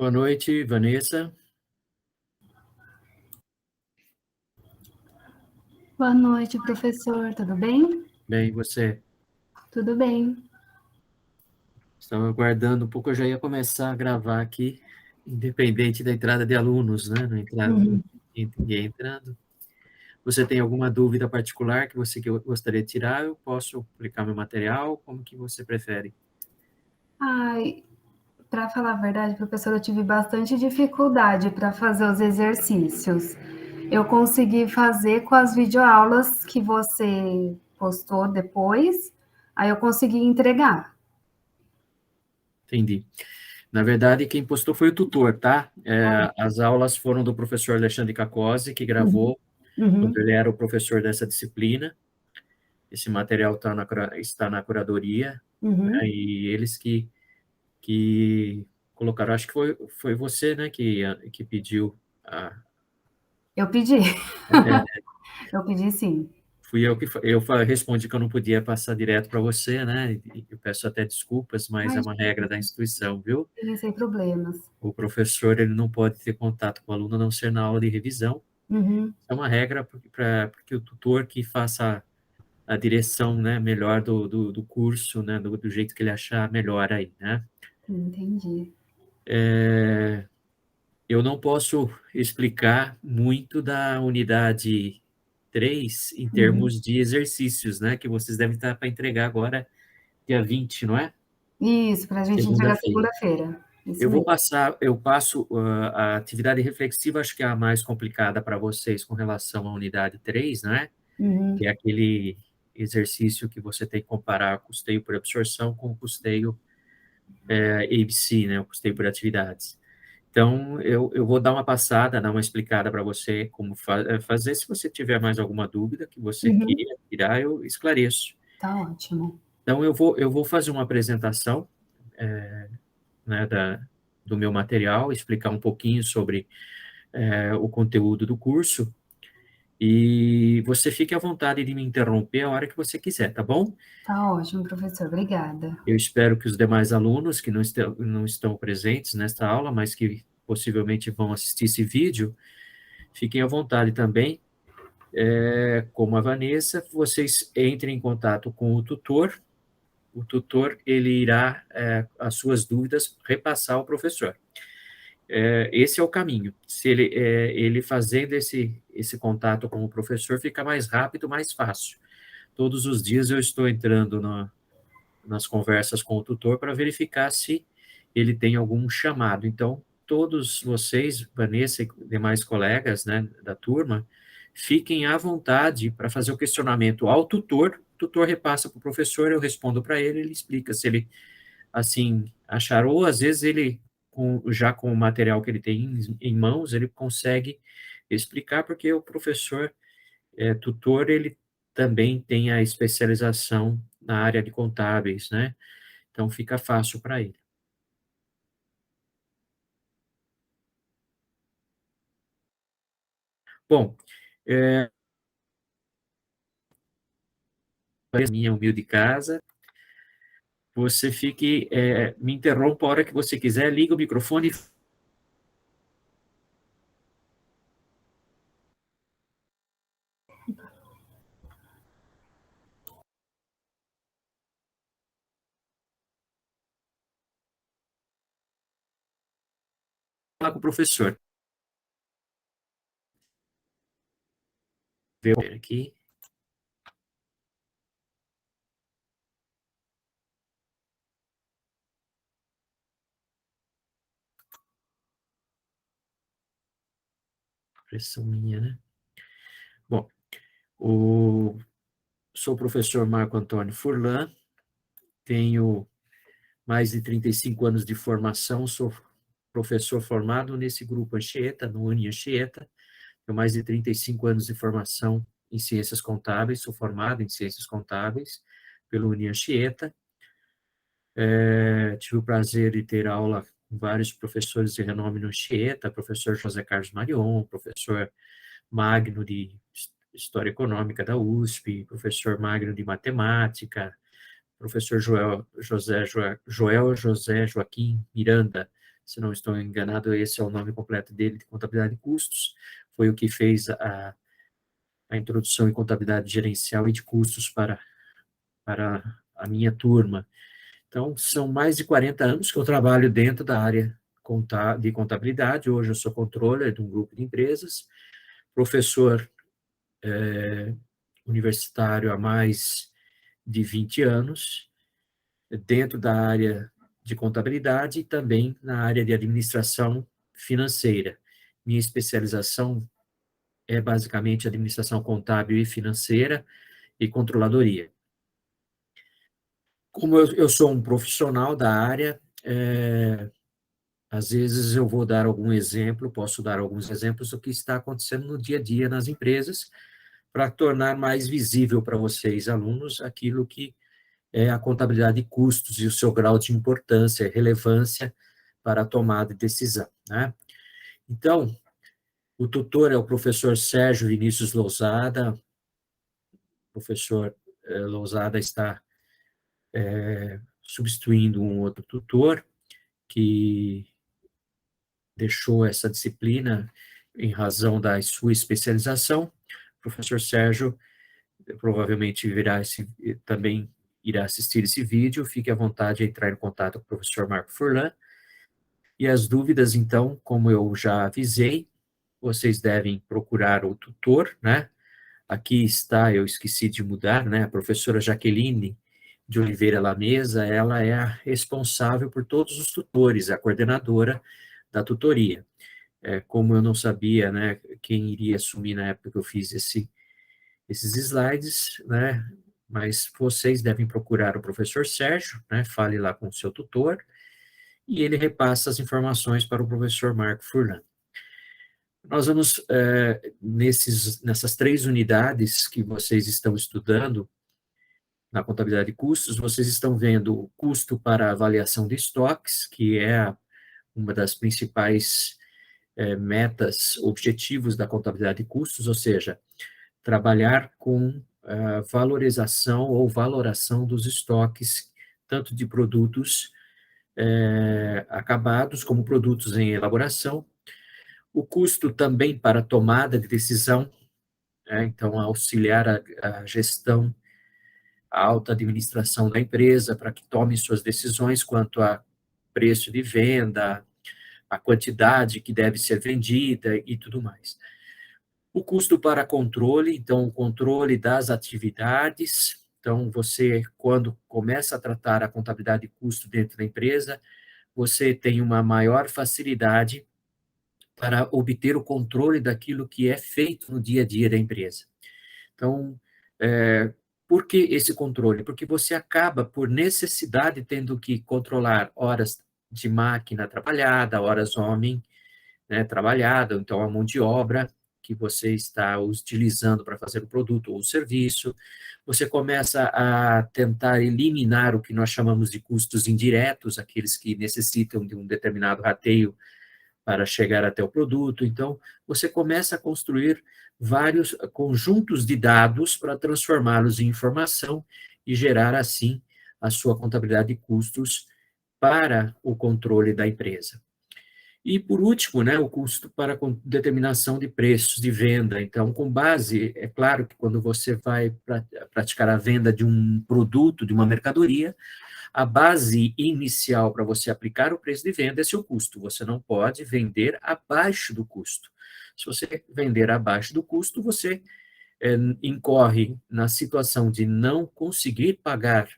Boa noite, Vanessa. Boa noite, professor. Tudo bem? Bem, você? Tudo bem. Estava aguardando um pouco, eu já ia começar a gravar aqui, independente da entrada de alunos, né? Não entrada, Uhum. ninguém entrando. Você tem alguma dúvida particular que eu gostaria de tirar? Eu posso aplicar meu material? Como que você prefere? Ai, para falar a verdade, professor, eu tive bastante dificuldade para fazer os exercícios. Eu consegui fazer com as videoaulas que você postou depois, aí eu consegui entregar. Entendi. Na verdade, quem postou foi o tutor, tá? As aulas foram do professor Alexandre Cacozzi, que Uhum. gravou quando Uhum. ele era o professor dessa disciplina. Esse material está na curadoria, né? Uhum. E eles que colocaram, acho que foi você, né, que pediu a, Eu pedi. é, Eu pedi sim. fui eu que respondi que eu não podia passar direto para você, né, e eu peço até desculpas, mas é Mas uma regra da instituição, viu? sem problemas. O professor, ele não pode ter contato com o aluno a não ser na aula de revisão. Uhum. É uma regra porque o tutor que faça a direção, né, melhor do curso, né, do jeito que ele achar melhor aí, né? Entendi. Eu não posso explicar muito da unidade 3 em Uhum. termos de exercícios, né? Que vocês devem estar para entregar agora, dia 20, não é? Isso, para a gente entregar Segunda-feira. segunda-feira. Isso mesmo. Eu passo a atividade reflexiva, acho que é a mais complicada para vocês com relação à unidade 3, né? Que Uhum. é aquele exercício que você tem que comparar custeio por absorção com o custeio ABC, né? O custeio por atividades. Então, eu vou dar uma passada, dar uma explicada para você como fazer. Se você tiver mais alguma dúvida que você Uhum. queira tirar, eu esclareço. Tá ótimo. Então, eu vou fazer uma apresentação, né, do meu material, explicar um pouquinho sobre o conteúdo do curso, e você fique à vontade de me interromper a hora que você quiser, tá bom? Tá ótimo, professor. Obrigada. Eu espero que os demais alunos que não estão presentes nesta aula, mas que possivelmente vão assistir esse vídeo, fiquem à vontade também. Como a Vanessa, vocês entrem em contato com o tutor ele irá, as suas dúvidas, repassar ao professor. Esse é o caminho. Se ele fazendo esse contato com o professor, fica mais rápido, mais fácil. Todos os dias eu estou entrando nas conversas com o tutor para verificar se ele tem algum chamado. Então, todos vocês, Vanessa e demais colegas, né, da turma, fiquem à vontade para fazer o questionamento ao tutor. O tutor repassa para o professor, eu respondo para ele, ele explica se ele, assim, achar, ou às vezes ele, já com o material que ele tem em mãos, ele consegue explicar, porque o professor, tutor, ele também tem a especialização na área de contábeis, né? Então fica fácil para ele. Bom, minha humilde casa, você fique, me interrompa a hora que você quiser, liga o microfone e fala com o professor. Ver aqui, pressão minha, né? Bom, o, sou o professor Marco Antônio Furlan, tenho mais de 35 anos de formação, sou professor formado nesse grupo Anchieta, no Uni Anchieta, tenho mais de 35 anos de formação em ciências contábeis, sou formado em ciências contábeis pelo Uni Anchieta. Tive o prazer de ter aula com vários professores de renome no Anchieta, professor José Carlos Marion, professor Magno de História Econômica da USP, professor Magno de Matemática, professor Joel José Joaquim Miranda, se não estou enganado, esse é o nome completo dele, de Contabilidade de Custos, foi o que fez a introdução em contabilidade gerencial e de custos para a minha turma. Então, são mais de 40 anos que eu trabalho dentro da área de contabilidade. Hoje eu sou controller de um grupo de empresas, professor universitário há mais de 20 anos, dentro da área de contabilidade e também na área de administração financeira. Minha especialização é basicamente administração contábil e financeira e controladoria. Como eu sou um profissional da área, às vezes eu vou dar algum exemplo, posso dar alguns exemplos do que está acontecendo no dia a dia nas empresas, para tornar mais visível para vocês, alunos, aquilo que é a contabilidade de custos e o seu grau de importância e relevância para a tomada de decisão, né? Então, o tutor é o professor Sérgio Vinícius Lousada. O professor Lousada está substituindo um outro tutor que deixou essa disciplina em razão da sua especialização. O professor Sérgio provavelmente também irá assistir esse vídeo. Fique à vontade de entrar em contato com o professor Marco Furlan. E as dúvidas, então, como eu já avisei, vocês devem procurar o tutor, né? Aqui está, eu esqueci de mudar, né? A professora Jaqueline de Oliveira Lamesa, ela é a responsável por todos os tutores, a coordenadora da tutoria. Como eu não sabia, né, quem iria assumir na época que eu fiz esses slides, né? Mas vocês devem procurar o professor Sérgio, né? Fale lá com o seu tutor, e ele repassa as informações para o professor Marco Furlan. Nós vamos, nessas 3 unidades que vocês estão estudando, na contabilidade de custos, vocês estão vendo o custo para avaliação de estoques, que é uma das principais metas, objetivos da contabilidade de custos, ou seja, trabalhar com valorização ou valoração dos estoques, tanto de produtos acabados, como produtos em elaboração. O custo também para tomada de decisão, então auxiliar a gestão, a alta administração da empresa, para que tome suas decisões quanto a preço de venda, a quantidade que deve ser vendida e tudo mais. O custo para controle, então, o controle das atividades. Então, você, quando começa a tratar a contabilidade de custo dentro da empresa, você tem uma maior facilidade para obter o controle daquilo que é feito no dia a dia da empresa. Então, por que esse controle? Porque você acaba, por necessidade, tendo que controlar horas de máquina trabalhada, horas homem, né, trabalhada, então a mão de obra que você está utilizando para fazer o produto ou o serviço. Você começa a tentar eliminar o que nós chamamos de custos indiretos, aqueles que necessitam de um determinado rateio para chegar até o produto. Então, você começa a construir vários conjuntos de dados para transformá-los em informação e gerar, assim, a sua contabilidade de custos para o controle da empresa. E, por último, né, o custo para determinação de preços de venda. Então, com base, é claro que quando você vai praticar a venda de um produto, de uma mercadoria, a base inicial para você aplicar o preço de venda é seu custo. Você não pode vender abaixo do custo. Se você vender abaixo do custo, você incorre na situação de não conseguir pagar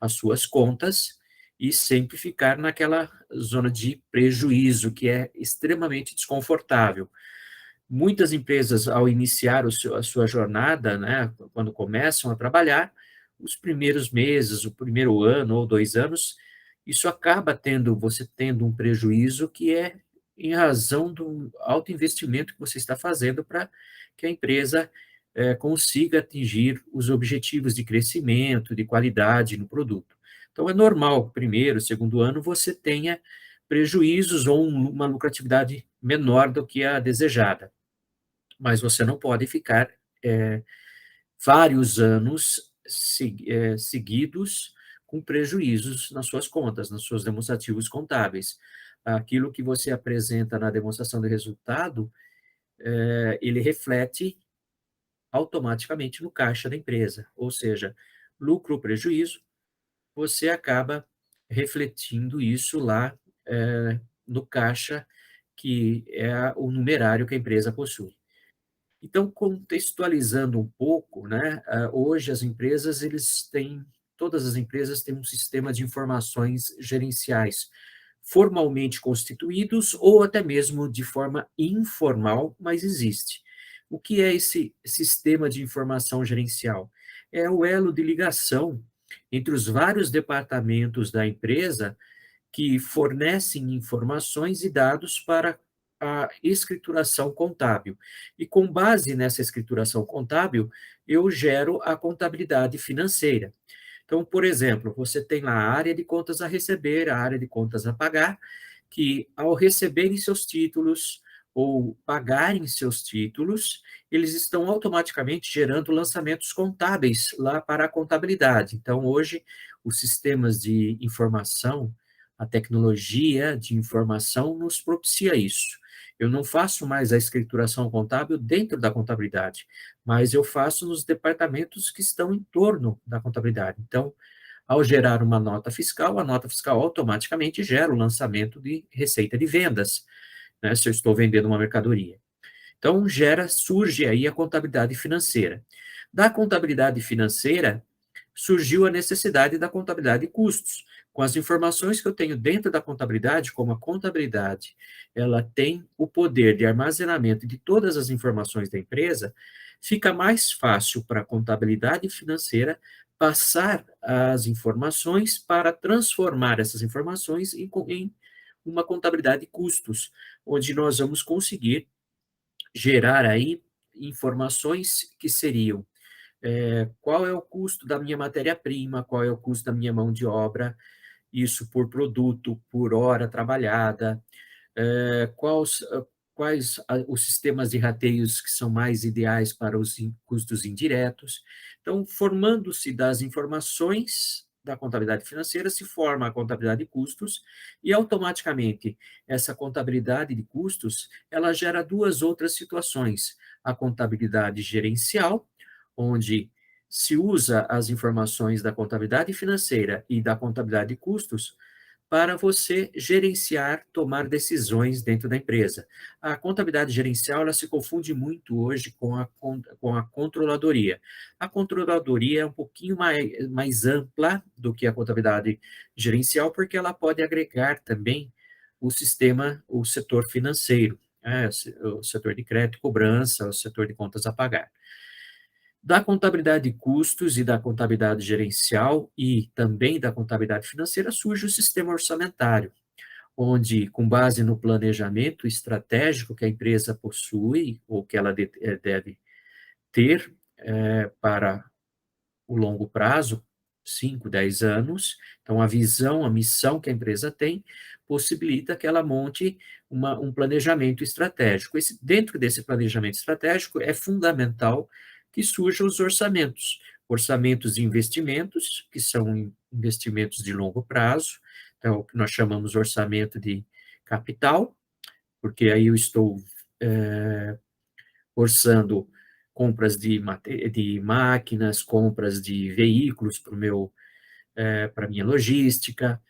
as suas contas e sempre ficar naquela zona de prejuízo, que é extremamente desconfortável. Muitas empresas, ao iniciar a sua jornada, né, quando começam a trabalhar, os primeiros meses, o primeiro ano ou 2 anos, isso acaba você tendo um prejuízo que é em razão do alto investimento que você está fazendo para que a empresa consiga atingir os objetivos de crescimento, de qualidade no produto. Então, é normal, primeiro, segundo ano, você tenha prejuízos ou uma lucratividade menor do que a desejada. Mas você não pode ficar vários anos seguidos com prejuízos nas suas contas, nos seus demonstrativos contábeis. aquilo que você apresenta na demonstração de resultado, ele reflete automaticamente no caixa da empresa, ou seja, lucro ou prejuízo, você acaba refletindo isso lá no caixa, que é o numerário que a empresa possui. Então, contextualizando um pouco, né, hoje as empresas, todas as empresas têm um sistema de informações gerenciais formalmente constituídos ou até mesmo de forma informal, mas existe. O que é esse sistema de informação gerencial? É o elo de ligação entre os vários departamentos da empresa que fornecem informações e dados para a escrituração contábil. E com base nessa escrituração contábil, eu gero a contabilidade financeira. Então, por exemplo, você tem lá a área de contas a receber, a área de contas a pagar, que ao receberem seus títulos ou pagarem seus títulos, eles estão automaticamente gerando lançamentos contábeis lá para a contabilidade. Então, hoje, os sistemas de informação, a tecnologia de informação nos propicia isso. Eu não faço mais a escrituração contábil dentro da contabilidade, mas eu faço nos departamentos que estão em torno da contabilidade. Então, ao gerar uma nota fiscal, a nota fiscal automaticamente gera o lançamento de receita de vendas, né, se eu estou vendendo uma mercadoria. Então, surge aí a contabilidade financeira. Da contabilidade financeira, surgiu a necessidade da contabilidade de custos. Com as informações que eu tenho dentro da contabilidade, como a contabilidade, ela tem o poder de armazenamento de todas as informações da empresa, fica mais fácil para a contabilidade financeira passar as informações para transformar essas informações em uma contabilidade de custos, onde nós vamos conseguir gerar aí informações que seriam qual é o custo da minha matéria-prima, qual é o custo da minha mão de obra, isso por produto, por hora trabalhada, quais os sistemas de rateios que são mais ideais para os custos indiretos. Então, formando-se das informações da contabilidade financeira, se forma a contabilidade de custos e, automaticamente, essa contabilidade de custos, ela gera duas outras situações. A contabilidade gerencial, onde se usa as informações da contabilidade financeira e da contabilidade de custos para você gerenciar, tomar decisões dentro da empresa. A contabilidade gerencial, ela se confunde muito hoje com a controladoria. A controladoria é um pouquinho mais ampla do que a contabilidade gerencial, porque ela pode agregar também o setor financeiro, o setor de crédito e cobrança, o setor de contas a pagar. Da contabilidade de custos e da contabilidade gerencial e também da contabilidade financeira surge o sistema orçamentário, onde, com base no planejamento estratégico que a empresa possui ou que ela deve ter para o longo prazo, 5, 10 anos, então a visão, a missão que a empresa tem, possibilita que ela monte um planejamento estratégico. Dentro desse planejamento estratégico, é fundamental que surjam os orçamentos de investimentos, que são investimentos de longo prazo, então, o que nós chamamos de orçamento de capital, porque aí eu estou orçando compras de máquinas, compras de veículos para a minha logística,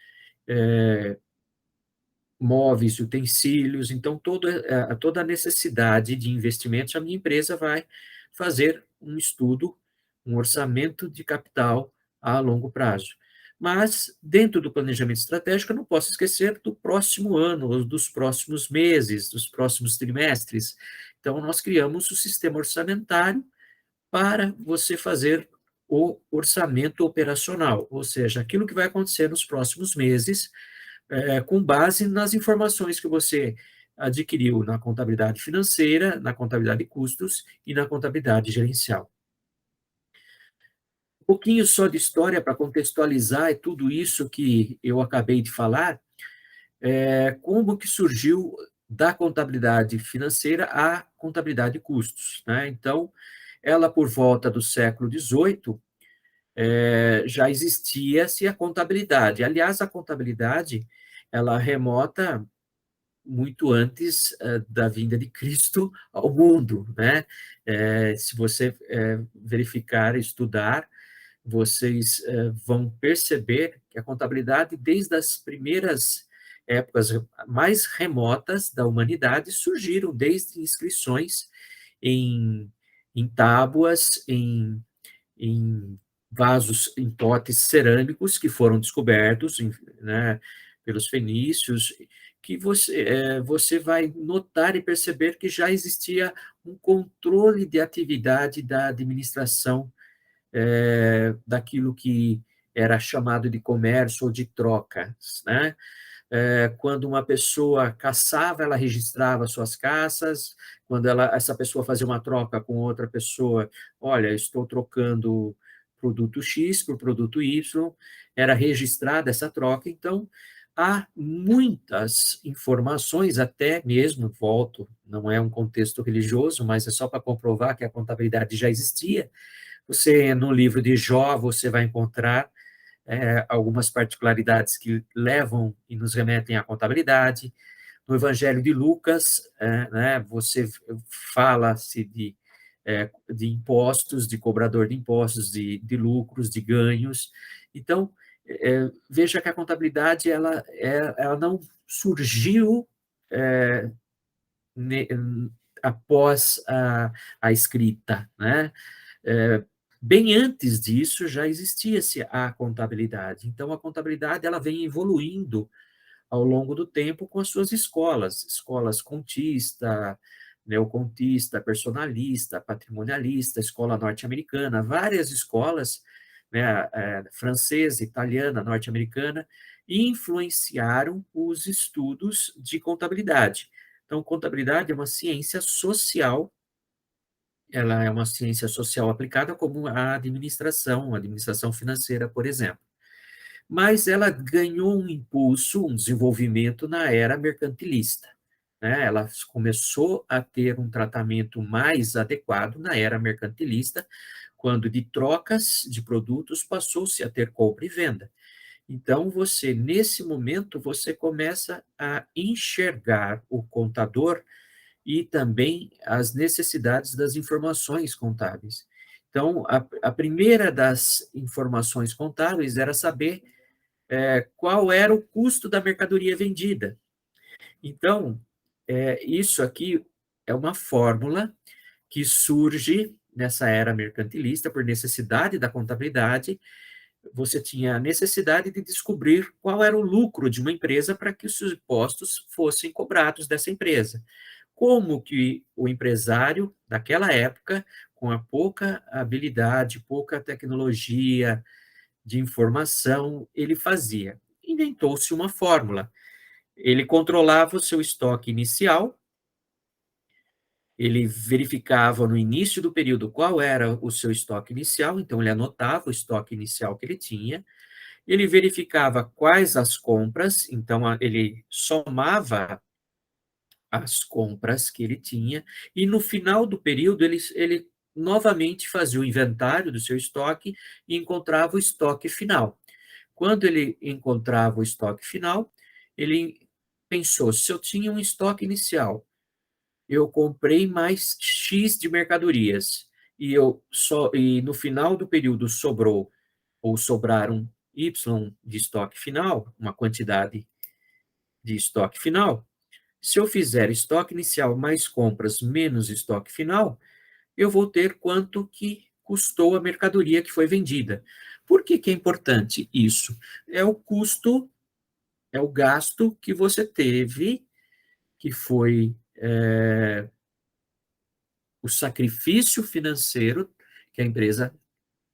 móveis, utensílios, então toda a necessidade de investimentos, a minha empresa vai fazer um estudo, um orçamento de capital a longo prazo. Mas, dentro do planejamento estratégico, eu não posso esquecer do próximo ano, dos próximos meses, dos próximos trimestres. Então, nós criamos o sistema orçamentário para você fazer o orçamento operacional, ou seja, aquilo que vai acontecer nos próximos meses, com base nas informações que você adquiriu na contabilidade financeira, na contabilidade de custos e na contabilidade gerencial. Um pouquinho só de história para contextualizar tudo isso que eu acabei de falar, como que surgiu da contabilidade financeira a contabilidade de custos, né? Então, ela, por volta do século XVIII, já existia-se a contabilidade. Aliás, a contabilidade, ela remota muito antes da vinda de Cristo ao mundo, né? Se você verificar, estudar, vocês vão perceber que a contabilidade, desde as primeiras épocas mais remotas da humanidade, surgiram desde inscrições em tábuas, em vasos, em potes cerâmicos que foram descobertos, né, pelos fenícios, que você vai notar e perceber que já existia um controle de atividade da administração daquilo que era chamado de comércio ou de trocas, né? Quando uma pessoa caçava, ela registrava suas caças. Quando essa pessoa fazia uma troca com outra pessoa, olha, estou trocando produto X por produto Y, era registrada essa troca. Então, há muitas informações, até mesmo, volto, não é um contexto religioso, mas é só para comprovar que a contabilidade já existia. Você, no livro de Jó, você vai encontrar algumas particularidades que levam e nos remetem à contabilidade. No Evangelho de Lucas, né, você fala-se de impostos, de cobrador de impostos, de lucros, de ganhos. Então, veja que a contabilidade ela não surgiu ne, após a escrita, né? Bem antes disso já existia-se a contabilidade. Então, a contabilidade ela vem evoluindo ao longo do tempo com as suas escolas contista, neocontista, personalista, patrimonialista, escola norte-americana, várias escolas, né, francesa, italiana, norte-americana, influenciaram os estudos de contabilidade. Então, contabilidade é uma ciência social, ela é uma ciência social aplicada como a administração financeira, por exemplo. Mas ela ganhou um impulso, um desenvolvimento na era mercantilista, né? Ela começou a ter um tratamento mais adequado na era mercantilista, quando de trocas de produtos passou-se a ter compra e venda. Então, nesse momento, você começa a enxergar o contador e também as necessidades das informações contábeis. Então, a primeira das informações contábeis era saber qual era o custo da mercadoria vendida. Então, isso aqui é uma fórmula que surge nessa era mercantilista por necessidade da contabilidade. Você tinha a necessidade de descobrir qual era o lucro de uma empresa para que os seus impostos fossem cobrados dessa empresa. Como que o empresário daquela época, com a pouca habilidade, pouca tecnologia de informação, ele fazia? Inventou-se uma fórmula. Ele controlava o seu estoque inicial, ele verificava no início do período qual era o seu estoque inicial, então ele anotava o estoque inicial que ele tinha, ele verificava quais as compras, então ele somava as compras que ele tinha, e no final do período ele novamente fazia o inventário do seu estoque e encontrava o estoque final. Quando ele encontrava o estoque final, ele pensou: se eu tinha um estoque inicial, eu comprei mais X de mercadorias, e no final do período sobrou, ou sobraram Y de estoque final, uma quantidade de estoque final. Se eu fizer estoque inicial mais compras menos estoque final, eu vou ter quanto que custou a mercadoria que foi vendida. Por que que é importante isso? É o custo, é o gasto que você teve, que foi o sacrifício financeiro que a empresa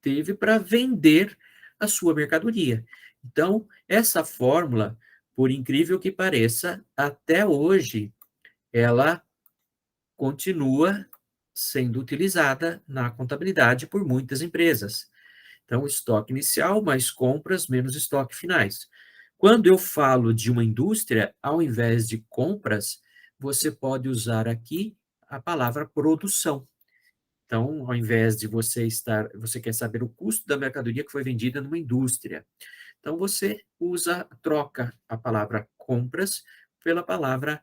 teve para vender a sua mercadoria. Então, essa fórmula, por incrível que pareça, até hoje, ela continua sendo utilizada na contabilidade por muitas empresas. Então, estoque inicial mais compras menos estoque finais. Quando eu falo de uma indústria, ao invés de compras, você pode usar aqui a palavra produção. Então, ao invés de você quer saber o custo da mercadoria que foi vendida numa indústria. Então, você troca a palavra compras pela palavra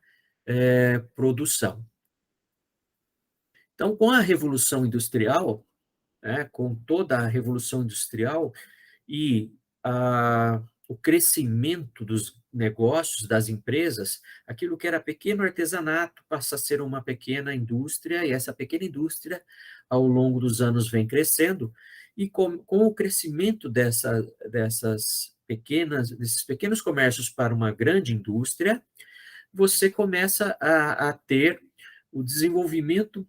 produção. Então, com a Revolução Industrial, né, com toda a Revolução Industrial e o crescimento dos negócios, das empresas, aquilo que era pequeno artesanato passa a ser uma pequena indústria, e essa pequena indústria, ao longo dos anos, vem crescendo, e com o crescimento desses pequenos comércios para uma grande indústria, você começa a ter o desenvolvimento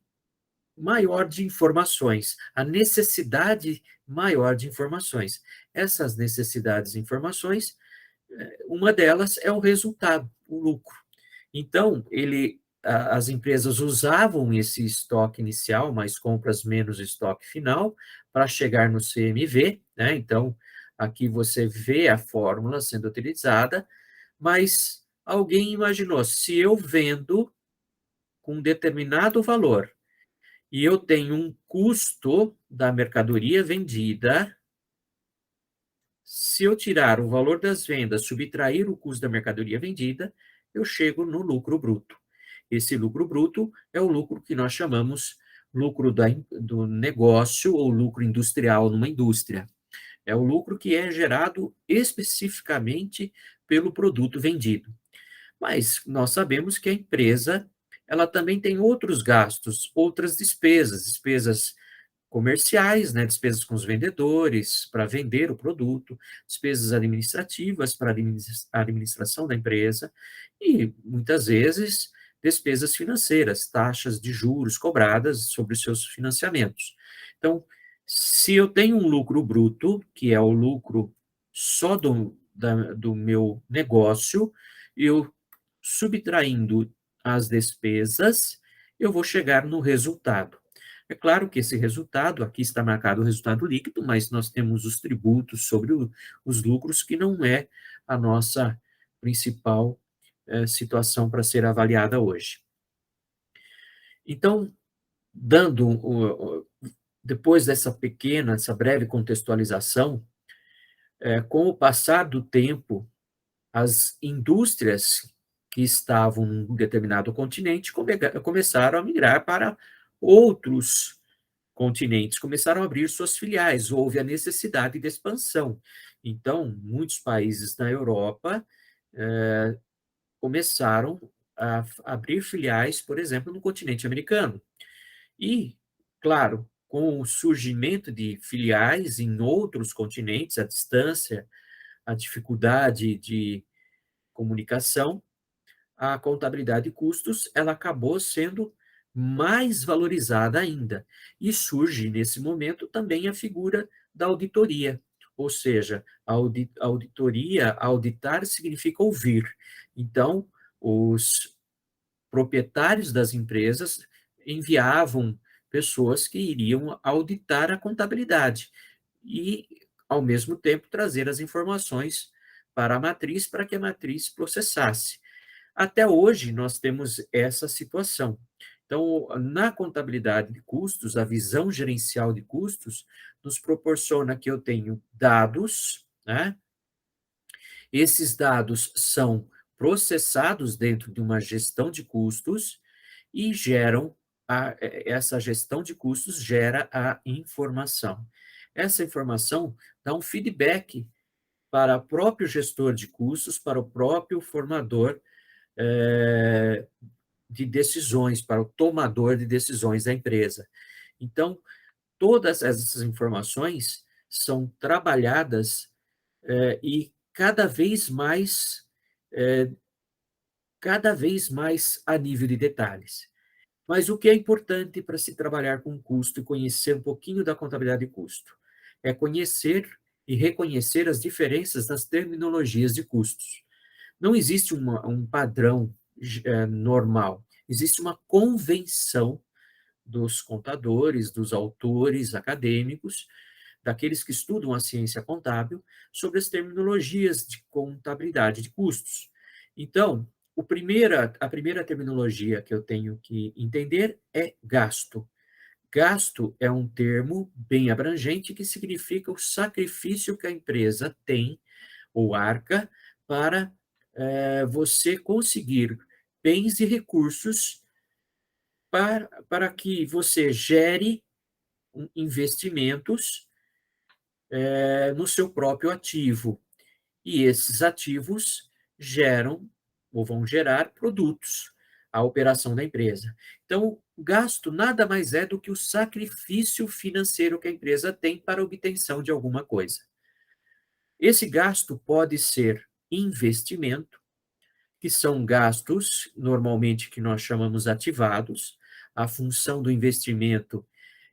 maior de informações, a necessidade maior de informações. Essas necessidades de informações, uma delas é o resultado, o lucro. Então, as empresas usavam esse estoque inicial, mais compras menos estoque final, para chegar no CMV, né? Então, aqui você vê a fórmula sendo utilizada, mas alguém imaginou, se eu vendo com um determinado valor e eu tenho um custo da mercadoria vendida, se eu tirar o valor das vendas, subtrair o custo da mercadoria vendida, eu chego no lucro bruto. Esse lucro bruto é o lucro que nós chamamos lucro do negócio ou lucro industrial numa indústria. É o lucro que é gerado especificamente pelo produto vendido. Mas nós sabemos que a empresa, ela também tem outros gastos, outras despesas comerciais, né, despesas com os vendedores para vender o produto, despesas administrativas para a administração da empresa e, muitas vezes, despesas financeiras, taxas de juros cobradas sobre os seus financiamentos. Então, se eu tenho um lucro bruto, que é o lucro só do meu negócio, eu subtraindo as despesas, eu vou chegar no resultado. É claro que esse resultado, aqui está marcado o resultado líquido, mas nós temos os tributos sobre os lucros, que não é a nossa principal situação para ser avaliada hoje. Então, depois essa breve contextualização, com o passar do tempo, as indústrias que estavam num determinado continente começaram a migrar para outros continentes, começaram a abrir suas filiais, houve a necessidade de expansão. Então, muitos países na Europa começaram a abrir filiais, por exemplo, no continente americano. E, claro, com o surgimento de filiais em outros continentes, a distância, a dificuldade de comunicação, a contabilidade de custos, ela acabou sendo mais valorizada ainda. E surge, nesse momento, também a figura da auditoria, ou seja, a auditoria, auditar significa ouvir. Então, os proprietários das empresas enviavam pessoas que iriam auditar a contabilidade e, ao mesmo tempo, trazer as informações para a matriz, para que a matriz processasse. Até hoje, nós temos essa situação. Então, na contabilidade de custos, a visão gerencial de custos nos proporciona que eu tenho dados, né? Esses dados são processados dentro de uma gestão de custos e essa gestão de custos gera a informação. Essa informação dá um feedback para o próprio gestor de custos, para o próprio formador de decisões, para o tomador de decisões da empresa. Então, todas essas informações são trabalhadas e cada vez mais a nível de detalhes. Mas o que é importante para se trabalhar com custo e conhecer um pouquinho da contabilidade de custo? É conhecer e reconhecer as diferenças das terminologias de custos. Não existe um padrão normal, existe uma convenção dos contadores, dos autores acadêmicos, daqueles que estudam a ciência contábil, sobre as terminologias de contabilidade de custos. Então, a primeira terminologia que eu tenho que entender é gasto. Gasto é um termo bem abrangente que significa o sacrifício que a empresa tem ou arca para você conseguir bens e recursos para que você gere investimentos no seu próprio ativo. E esses ativos geram ou vão gerar produtos, a operação da empresa. Então, o gasto nada mais é do que o sacrifício financeiro que a empresa tem para a obtenção de alguma coisa. Esse gasto pode ser investimento, que são gastos, normalmente, que nós chamamos ativados. A função do investimento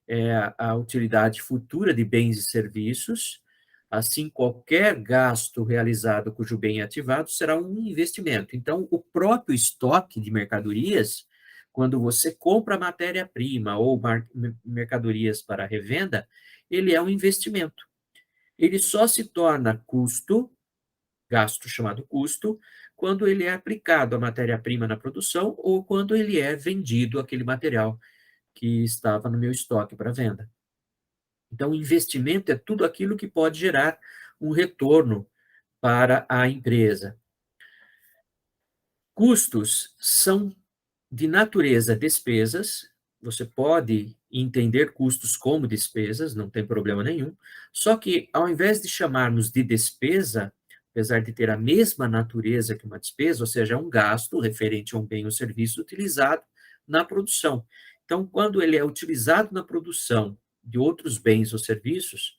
é a utilidade futura de bens e serviços. Assim, qualquer gasto realizado cujo bem é ativado será um investimento. Então, o próprio estoque de mercadorias, quando você compra matéria-prima ou mercadorias para revenda, ele é um investimento. Ele só se torna custo, gasto chamado custo, quando ele é aplicado à matéria-prima na produção ou quando ele é vendido aquele material que estava no meu estoque para venda. Então, investimento é tudo aquilo que pode gerar um retorno para a empresa. Custos são de natureza despesas, você pode entender custos como despesas, não tem problema nenhum, só que ao invés de chamarmos de despesa, apesar de ter a mesma natureza que uma despesa, ou seja, é um gasto referente a um bem ou serviço utilizado na produção. Então, quando ele é utilizado na produção de outros bens ou serviços,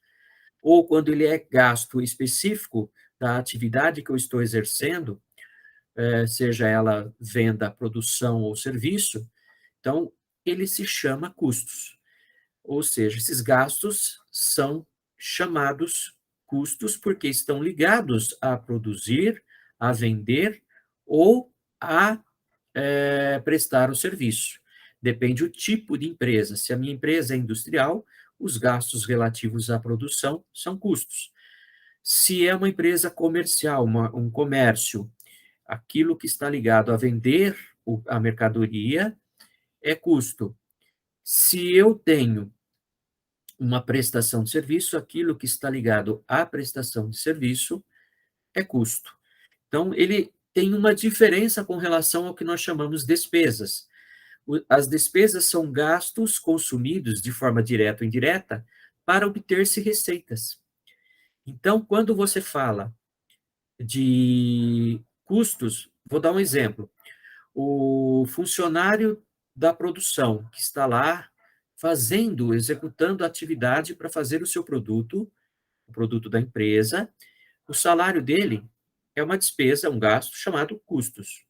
ou quando ele é gasto específico da atividade que eu estou exercendo, seja ela venda, produção ou serviço, então ele se chama custos. Ou seja, esses gastos são chamados custos porque estão ligados a produzir, a vender ou a prestar o serviço. Depende do tipo de empresa. Se a minha empresa é industrial, os gastos relativos à produção são custos. Se é uma empresa comercial, um comércio, aquilo que está ligado a vender a mercadoria é custo. Se eu tenho uma prestação de serviço, aquilo que está ligado à prestação de serviço é custo. Então, ele tem uma diferença com relação ao que nós chamamos despesas. As despesas são gastos consumidos de forma direta ou indireta para obter-se receitas. Então, quando você fala de custos, vou dar um exemplo. O funcionário da produção que está lá fazendo, executando a atividade para fazer o seu produto, o produto da empresa, o salário dele é uma despesa, um gasto chamado custos.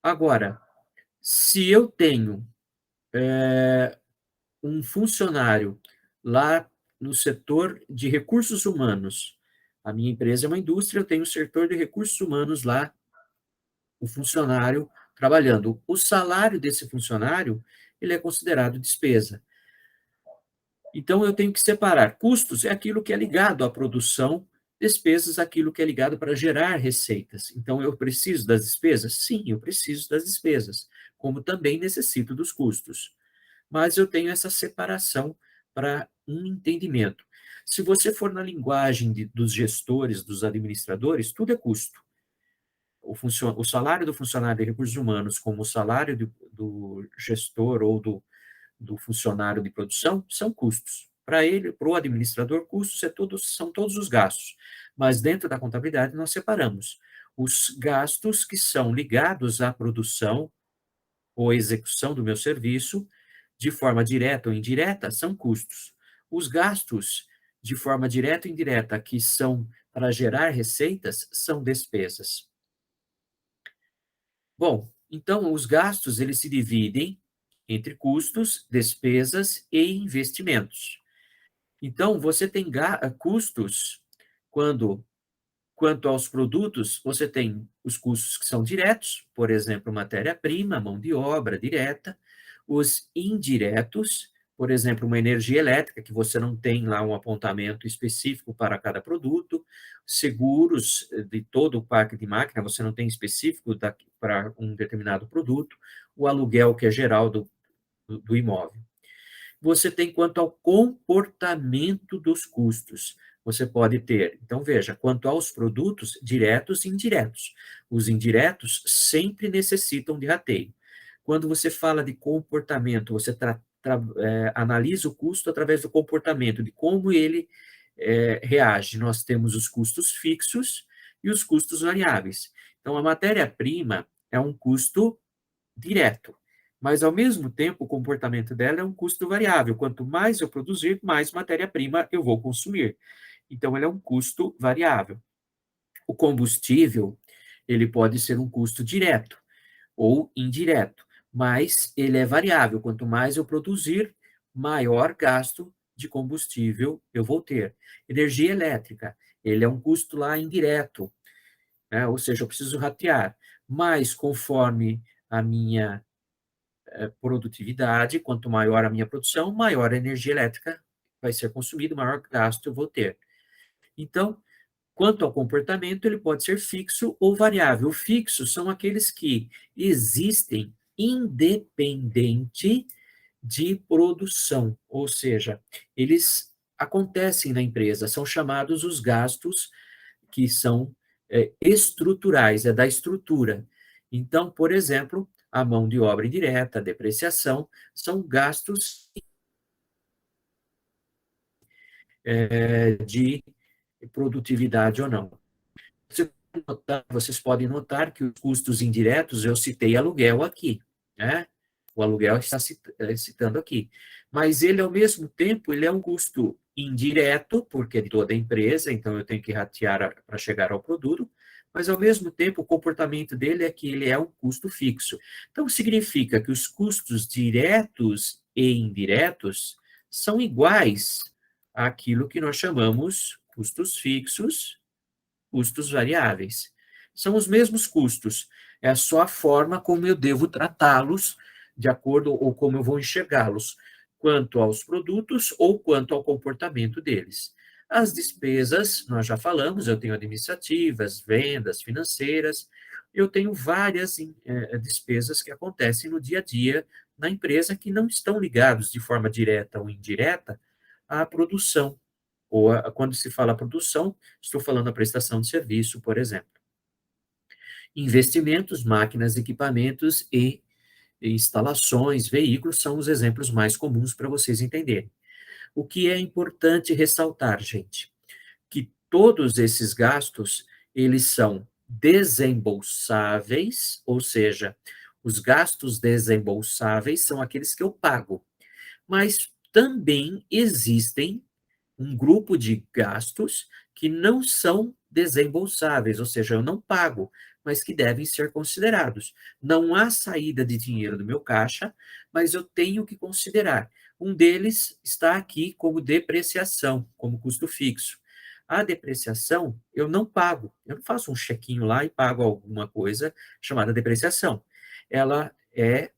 Agora, se eu tenho um funcionário lá no setor de recursos humanos, a minha empresa é uma indústria, eu tenho o setor de recursos humanos lá, o funcionário trabalhando. O salário desse funcionário, ele é considerado despesa. Então, eu tenho que separar. Custos é aquilo que é ligado à produção, despesas, aquilo que é ligado para gerar receitas. Então, eu preciso das despesas? Sim, eu preciso das despesas, como também necessito dos custos. Mas eu tenho essa separação para um entendimento. Se você for na linguagem dos gestores, dos administradores, tudo é custo. O salário do funcionário de recursos humanos, como o salário do gestor ou do funcionário de produção, são custos. Para ele, para o administrador, custos são todos os gastos. Mas dentro da contabilidade, nós separamos os gastos que são ligados à produção ou execução do meu serviço, de forma direta ou indireta, são custos. Os gastos de forma direta ou indireta, que são para gerar receitas, são despesas. Bom, então os gastos eles se dividem entre custos, despesas e investimentos. Então, você tem custos quanto aos produtos, você tem os custos que são diretos, por exemplo, matéria-prima, mão de obra direta, os indiretos, por exemplo, uma energia elétrica, que você não tem lá um apontamento específico para cada produto, seguros de todo o parque de máquina, você não tem específico para um determinado produto, o aluguel, que é geral do imóvel. Você tem quanto ao comportamento dos custos, você pode ter. Então, veja, quanto aos produtos diretos e indiretos. Os indiretos sempre necessitam de rateio. Quando você fala de comportamento, você analisa o custo através do comportamento, de como ele reage. Nós temos os custos fixos e os custos variáveis. Então, a matéria-prima é um custo direto, mas, ao mesmo tempo, o comportamento dela é um custo variável. Quanto mais eu produzir, mais matéria-prima eu vou consumir. Então, ele é um custo variável. O combustível, ele pode ser um custo direto ou indireto, mas ele é variável. Quanto mais eu produzir, maior gasto de combustível eu vou ter. Energia elétrica, ele é um custo lá indireto, né? Ou seja, eu preciso ratear, mas conforme a minha produtividade, quanto maior a minha produção, maior a energia elétrica vai ser consumida, maior gasto eu vou ter. Então, quanto ao comportamento, ele pode ser fixo ou variável. O fixo são aqueles que existem independente de produção, ou seja, eles acontecem na empresa, são chamados os gastos que são estruturais, é da estrutura. Então, por exemplo, a mão de obra indireta, a depreciação, são gastos de produtividade ou não. Vocês podem notar que os custos indiretos, eu citei aluguel aqui, né? O aluguel está citando aqui. Mas ele, ao mesmo tempo, ele é um custo indireto, porque é de toda a empresa, então eu tenho que ratear para chegar ao produto, mas, ao mesmo tempo, o comportamento dele é que ele é um custo fixo. Então, significa que os custos diretos e indiretos são iguais àquilo que nós chamamos custos fixos, custos variáveis. São os mesmos custos, é só a forma como eu devo tratá-los, de acordo ou como eu vou enxergá-los, quanto aos produtos ou quanto ao comportamento deles. As despesas, nós já falamos, eu tenho administrativas, vendas, financeiras, eu tenho várias despesas que acontecem no dia a dia na empresa que não estão ligados de forma direta ou indireta à produção, ou quando se fala produção, estou falando a prestação de serviço, por exemplo. Investimentos, máquinas, equipamentos e instalações, veículos são os exemplos mais comuns para vocês entenderem. O que é importante ressaltar, gente, que todos esses gastos, eles são desembolsáveis, ou seja, os gastos desembolsáveis são aqueles que eu pago, mas também existem um grupo de gastos que não são desembolsáveis, ou seja, eu não pago, mas que devem ser considerados. Não há saída de dinheiro do meu caixa, mas eu tenho que considerar. Um deles está aqui como depreciação, como custo fixo. A depreciação eu não pago, eu não faço um chequinho lá e pago alguma coisa chamada depreciação. Ela é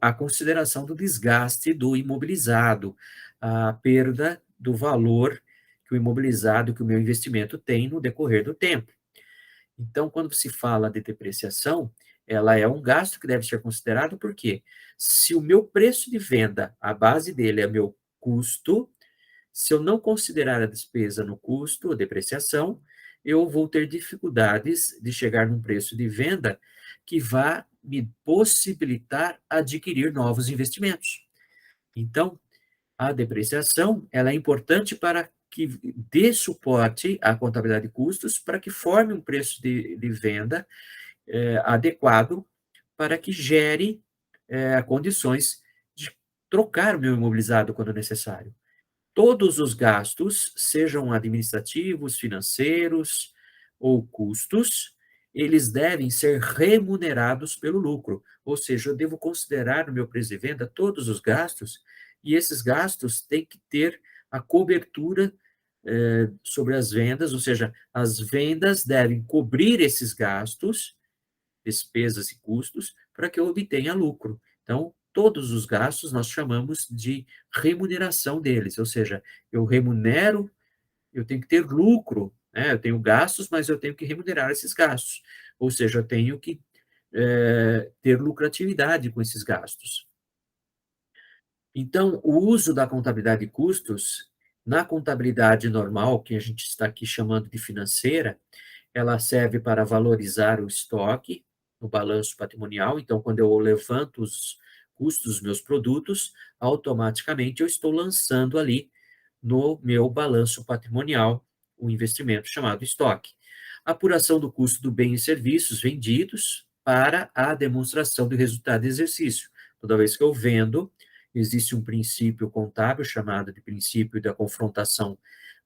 a consideração do desgaste do imobilizado, a perda do valor que o imobilizado, que o meu investimento tem no decorrer do tempo. Então, quando se fala de depreciação, ela é um gasto que deve ser considerado, porque se o meu preço de venda, a base dele é meu custo, se eu não considerar a despesa no custo, a depreciação, eu vou ter dificuldades de chegar num preço de venda que vá me possibilitar adquirir novos investimentos. Então, a depreciação, ela é importante para que dê suporte à contabilidade de custos, para que forme um preço de venda adequado, para que gere condições de trocar o meu imobilizado quando necessário. Todos os gastos, sejam administrativos, financeiros ou custos, eles devem ser remunerados pelo lucro. Ou seja, eu devo considerar no meu preço de venda todos os gastos, e esses gastos têm que ter a cobertura sobre as vendas, ou seja, as vendas devem cobrir esses gastos, despesas e custos, para que eu obtenha lucro. Então, todos os gastos nós chamamos de remuneração deles, ou seja, eu remunero, eu tenho que ter lucro, né? Eu tenho gastos, mas eu tenho que remunerar esses gastos, ou seja, eu tenho que ter lucratividade com esses gastos. Então, o uso da contabilidade de custos Na contabilidade normal, que a gente está aqui chamando de financeira, ela serve para valorizar o estoque no balanço patrimonial. Então, quando eu levanto os custos dos meus produtos, automaticamente eu estou lançando ali no meu balanço patrimonial o investimento chamado estoque. Apuração do custo do bem e serviços vendidos para a demonstração do resultado do exercício. Toda vez que eu vendo, existe um princípio contábil chamado de princípio da confrontação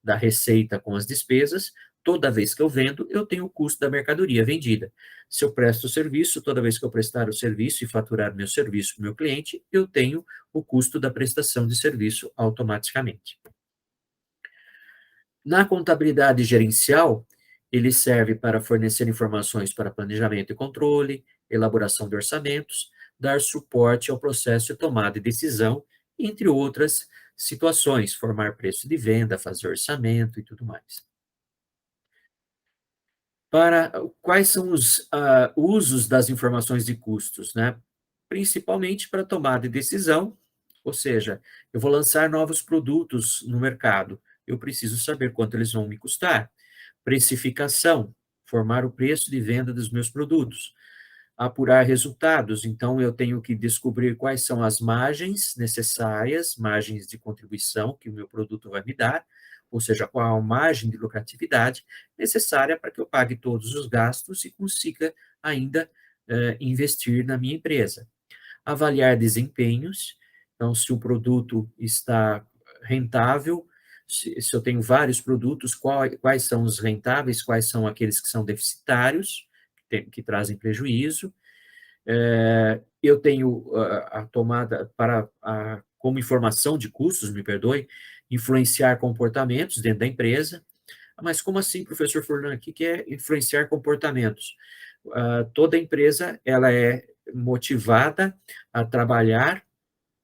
da receita com as despesas. Toda vez que eu vendo, eu tenho o custo da mercadoria vendida. Se eu presto o serviço, toda vez que eu prestar o serviço e faturar meu serviço para o meu cliente, eu tenho o custo da prestação de serviço automaticamente. Na contabilidade gerencial, ele serve para fornecer informações para planejamento e controle, elaboração de orçamentos, dar suporte ao processo de tomada de decisão, entre outras situações, formar preço de venda, fazer orçamento e tudo mais. Para quais são os usos das informações de custos, né? Principalmente para tomada de decisão, ou seja, eu vou lançar novos produtos no mercado, eu preciso saber quanto eles vão me custar. Precificação, formar o preço de venda dos meus produtos. Apurar resultados, então eu tenho que descobrir quais são as margens necessárias, margens de contribuição que o meu produto vai me dar, ou seja, qual a margem de lucratividade necessária para que eu pague todos os gastos e consiga ainda investir na minha empresa. Avaliar desempenhos, então se o produto está rentável, se eu tenho vários produtos, quais são os rentáveis, quais são aqueles que são deficitários, que trazem prejuízo. Eu tenho a tomada como informação de custos, me perdoe, influenciar comportamentos dentro da empresa. Mas como assim, professor Fernando, o que é influenciar comportamentos? Toda empresa ela é motivada a trabalhar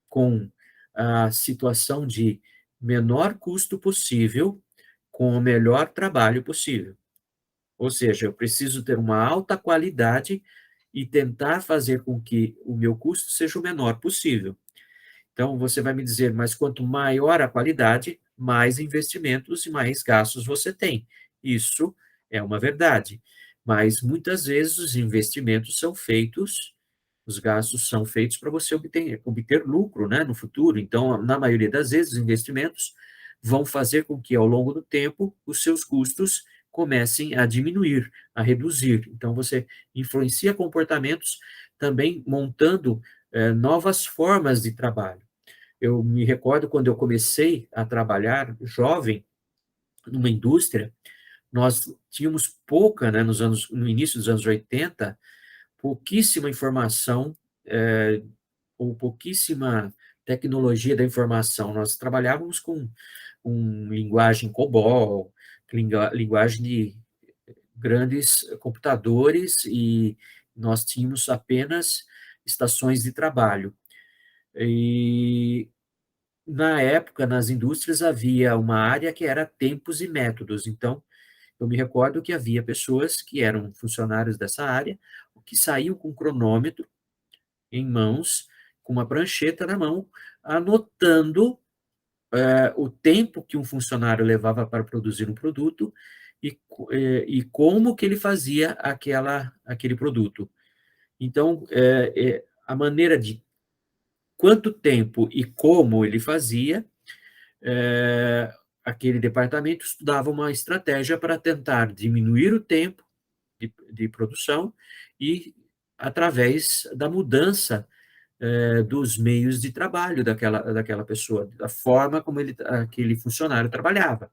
com a situação de menor custo possível, com o melhor trabalho possível. Ou seja, eu preciso ter uma alta qualidade e tentar fazer com que o meu custo seja o menor possível. Então, você vai me dizer, mas quanto maior a qualidade, mais investimentos e mais gastos você tem. Isso é uma verdade. Mas muitas vezes os investimentos são feitos, os gastos são feitos para você obter lucro, né, no futuro. Então, na maioria das vezes, os investimentos vão fazer com que, ao longo do tempo, os seus custos comecem a diminuir, a reduzir. Então, você influencia comportamentos também montando novas formas de trabalho. Eu me recordo quando eu comecei a trabalhar jovem numa indústria, nós tínhamos pouca, né, no início dos anos 80, pouquíssima informação, ou pouquíssima tecnologia da informação. Nós trabalhávamos com linguagem COBOL, linguagem de grandes computadores, e nós tínhamos apenas estações de trabalho. E na época, nas indústrias, havia uma área que era tempos e métodos. Então, eu me recordo que havia pessoas que eram funcionários dessa área, que saíam com cronômetro em mãos, com uma prancheta na mão, anotando o tempo que um funcionário levava para produzir um produto e como que ele fazia aquele produto. Então, a maneira de quanto tempo e como ele fazia, aquele departamento estudava uma estratégia para tentar diminuir o tempo de produção e através da mudança dos meios de trabalho daquela pessoa, da forma como aquele funcionário trabalhava.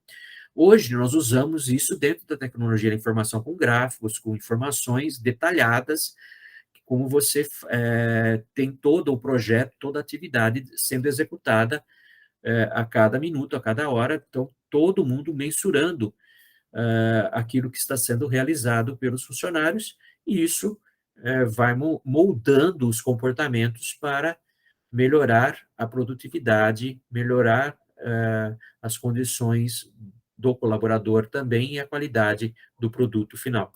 Hoje, nós usamos isso dentro da tecnologia da informação com gráficos, com informações detalhadas, como você tem todo o projeto, toda a atividade sendo executada a cada minuto, a cada hora, então todo mundo mensurando aquilo que está sendo realizado pelos funcionários, e isso vai moldando os comportamentos para melhorar a produtividade, melhorar as condições do colaborador também e a qualidade do produto final.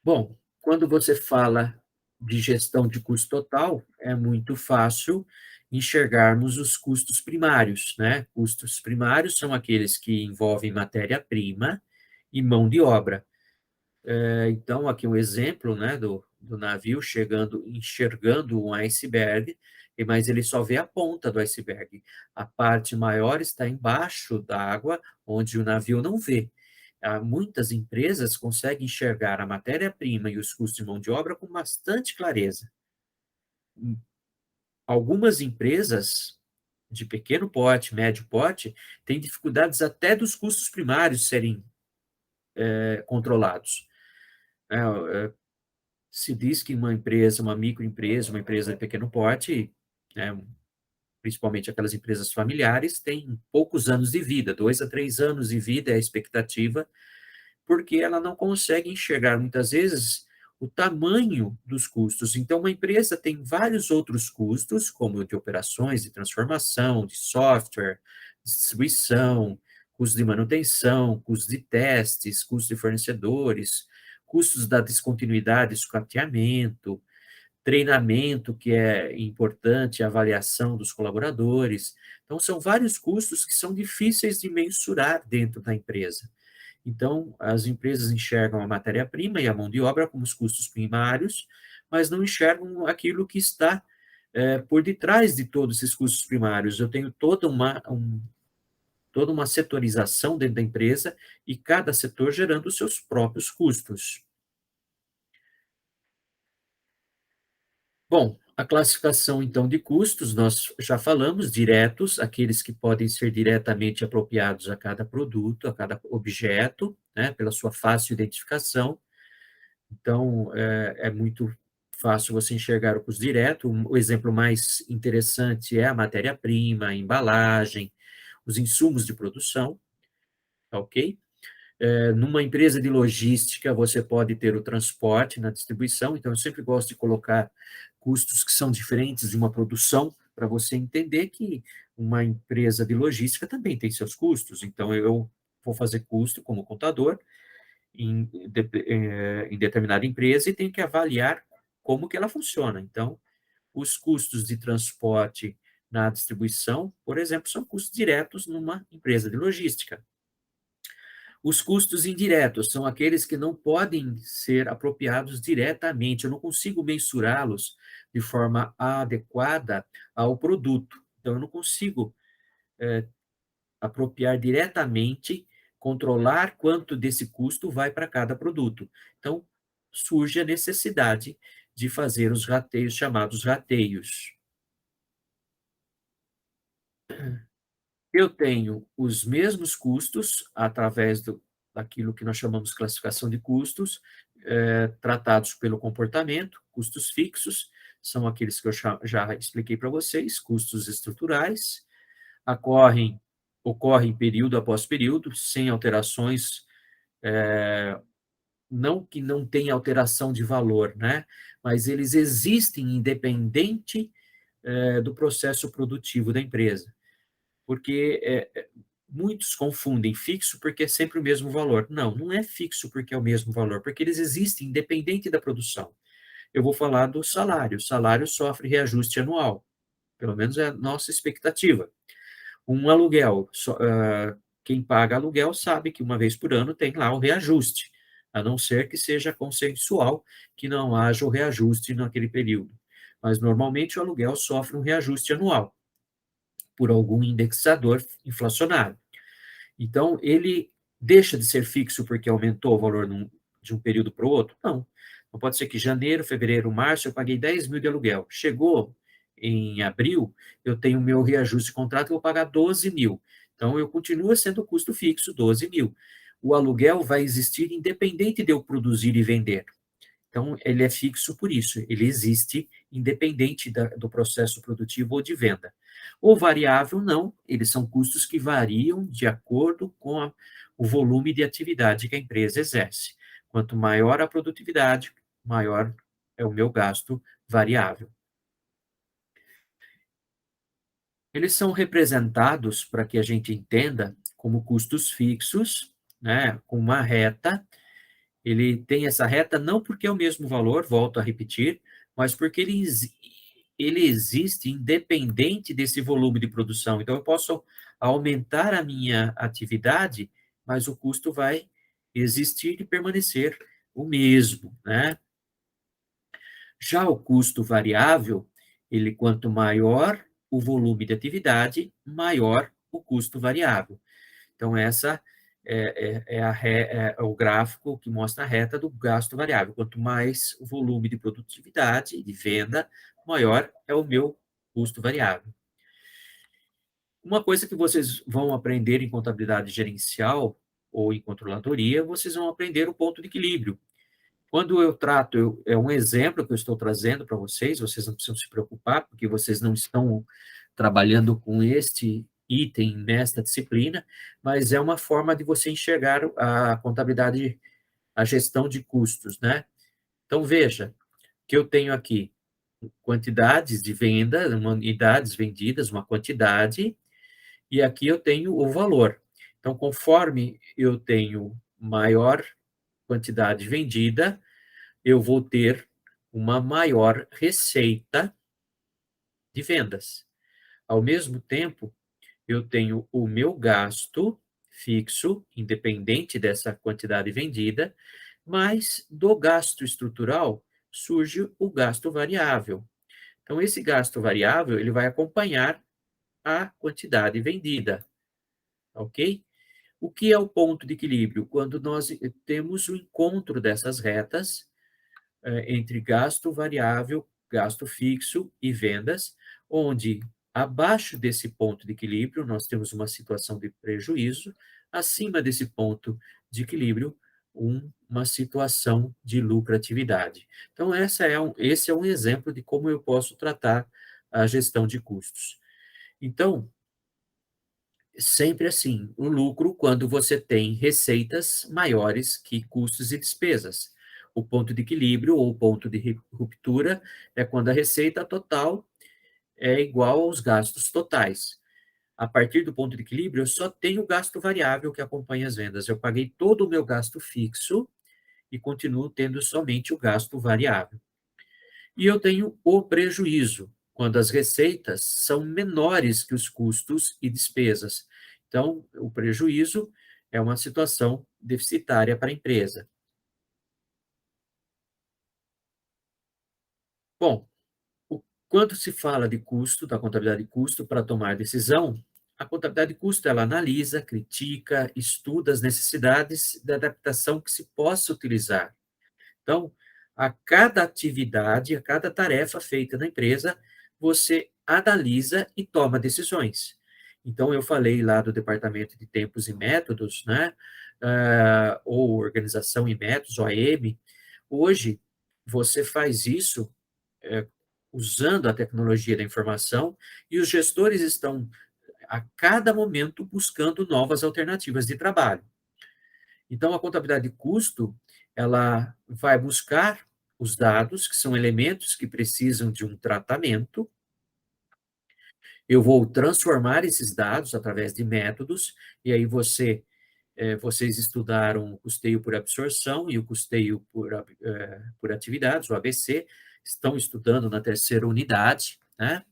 Bom, quando você fala de gestão de custo total, é muito fácil enxergarmos os custos primários, né? Custos primários são aqueles que envolvem matéria-prima e mão de obra. Então, aqui um exemplo, né, do navio enxergando um iceberg, mas ele só vê a ponta do iceberg. A parte maior está embaixo da água, onde o navio não vê. Muitas empresas conseguem enxergar a matéria-prima e os custos de mão de obra com bastante clareza. Algumas empresas de pequeno porte, médio porte, têm dificuldades até dos custos primários serem controlados. Se diz que uma empresa, uma microempresa, uma empresa de pequeno porte, né, principalmente aquelas empresas familiares, tem poucos anos de vida, 2 a 3 anos de vida é a expectativa, porque ela não consegue enxergar, muitas vezes, o tamanho dos custos. Então, uma empresa tem vários outros custos, como de operações, de transformação, de software, distribuição, custos de manutenção, custos de testes, custos de fornecedores, custos da descontinuidade, sucateamento, treinamento, que é importante, avaliação dos colaboradores. Então, são vários custos que são difíceis de mensurar dentro da empresa. Então, as empresas enxergam a matéria-prima e a mão de obra como os custos primários, mas não enxergam aquilo que está por detrás de todos esses custos primários. Eu tenho toda uma setorização dentro da empresa e cada setor gerando os seus próprios custos. Bom, a classificação, então, de custos, nós já falamos, diretos, aqueles que podem ser diretamente apropriados a cada produto, a cada objeto, né, pela sua fácil identificação. Então, é muito fácil você enxergar o custo direto. O exemplo mais interessante é a matéria-prima, a embalagem, os insumos de produção, tá ok? Numa empresa de logística, você pode ter o transporte na distribuição, então eu sempre gosto de colocar custos que são diferentes de uma produção, para você entender que uma empresa de logística também tem seus custos. Então, eu vou fazer custo como contador em determinada empresa e tenho que avaliar como que ela funciona. Então, os custos de transporte na distribuição, por exemplo, são custos diretos numa empresa de logística. Os custos indiretos são aqueles que não podem ser apropriados diretamente, eu não consigo mensurá-los de forma adequada ao produto. Então, eu não consigo apropriar diretamente, controlar quanto desse custo vai para cada produto. Então, surge a necessidade de fazer os rateios, chamados rateios. Eu tenho os mesmos custos através daquilo que nós chamamos de classificação de custos, tratados pelo comportamento, custos fixos, são aqueles que eu já expliquei para vocês, custos estruturais, ocorrem período após período, sem alterações, não que não tenha alteração de valor, né? Mas eles existem independente do processo produtivo da empresa. Porque muitos confundem fixo porque é sempre o mesmo valor. Não, não é fixo porque é o mesmo valor, porque eles existem independente da produção. Eu vou falar do salário. O salário sofre reajuste anual, pelo menos é a nossa expectativa. Um aluguel, quem paga aluguel sabe que uma vez por ano tem lá o reajuste, a não ser que seja consensual, que não haja o reajuste naquele período. Mas, normalmente, o aluguel sofre um reajuste anual por algum indexador inflacionário. Então, ele deixa de ser fixo porque aumentou o valor de um período para o outro? Não. Não pode ser que janeiro, fevereiro, março, eu paguei 10 mil de aluguel. Chegou em abril, eu tenho meu reajuste de contrato, eu vou pagar 12 mil. Então, eu continuo sendo custo fixo, 12 mil. O aluguel vai existir independente de eu produzir e vender. Então, ele é fixo por isso, ele existe independente do processo produtivo ou de venda. O variável, não, eles são custos que variam de acordo com o volume de atividade que a empresa exerce. Quanto maior a produtividade, maior é o meu gasto variável. Eles são representados, para que a gente entenda, como custos fixos, né, com uma reta. Ele tem essa reta não porque é o mesmo valor, volto a repetir, mas porque ele existe independente desse volume de produção. Então, eu posso aumentar a minha atividade, mas o custo vai existir e permanecer o mesmo, né? Já o custo variável, ele quanto maior o volume de atividade, maior o custo variável. Então, essa é o gráfico que mostra a reta do gasto variável. Quanto mais o volume de produtividade, de venda, maior é o meu custo variável. Uma coisa que vocês vão aprender em contabilidade gerencial ou em controladoria, vocês vão aprender o ponto de equilíbrio. Quando eu trato, é um exemplo que eu estou trazendo para vocês, vocês não precisam se preocupar, porque vocês não estão trabalhando com este item nesta disciplina, mas é uma forma de você enxergar a contabilidade, a gestão de custos, né? Então, veja que eu tenho aqui quantidades de venda, unidades vendidas, uma quantidade, e aqui eu tenho o valor. Então, conforme eu tenho maior quantidade vendida, eu vou ter uma maior receita de vendas. Ao mesmo tempo, eu tenho o meu gasto fixo, independente dessa quantidade vendida, mas do gasto estrutural surge o gasto variável. Então, esse gasto variável, ele vai acompanhar a quantidade vendida, ok? O que é o ponto de equilíbrio? Quando nós temos o encontro dessas retas, entre gasto variável, gasto fixo e vendas, onde abaixo desse ponto de equilíbrio nós temos uma situação de prejuízo, acima desse ponto de equilíbrio, uma situação de lucratividade. Então, esse é um exemplo de como eu posso tratar a gestão de custos. Então, sempre assim, o lucro quando você tem receitas maiores que custos e despesas. O ponto de equilíbrio ou o ponto de ruptura é quando a receita total é igual aos gastos totais. A partir do ponto de equilíbrio, eu só tenho o gasto variável que acompanha as vendas. Eu paguei todo o meu gasto fixo e continuo tendo somente o gasto variável. E eu tenho o prejuízo, quando as receitas são menores que os custos e despesas. Então, o prejuízo é uma situação deficitária para a empresa. Bom, quando se fala de custo, da contabilidade de custo para tomar decisão, a contabilidade de custo ela analisa, critica, estuda as necessidades da adaptação que se possa utilizar. Então, a cada atividade, a cada tarefa feita na empresa, você analisa e toma decisões. Então, eu falei lá do departamento de tempos e métodos, né? Ou organização e métodos, OAM. Hoje, você faz isso é, usando a tecnologia da informação e os gestores estão, a cada momento, buscando novas alternativas de trabalho. Então, a contabilidade de custo, ela vai buscar os dados, que são elementos que precisam de um tratamento. Eu vou transformar esses dados através de métodos, e aí vocês estudaram o custeio por absorção e o custeio por atividades, o ABC, estão estudando na terceira unidade, né?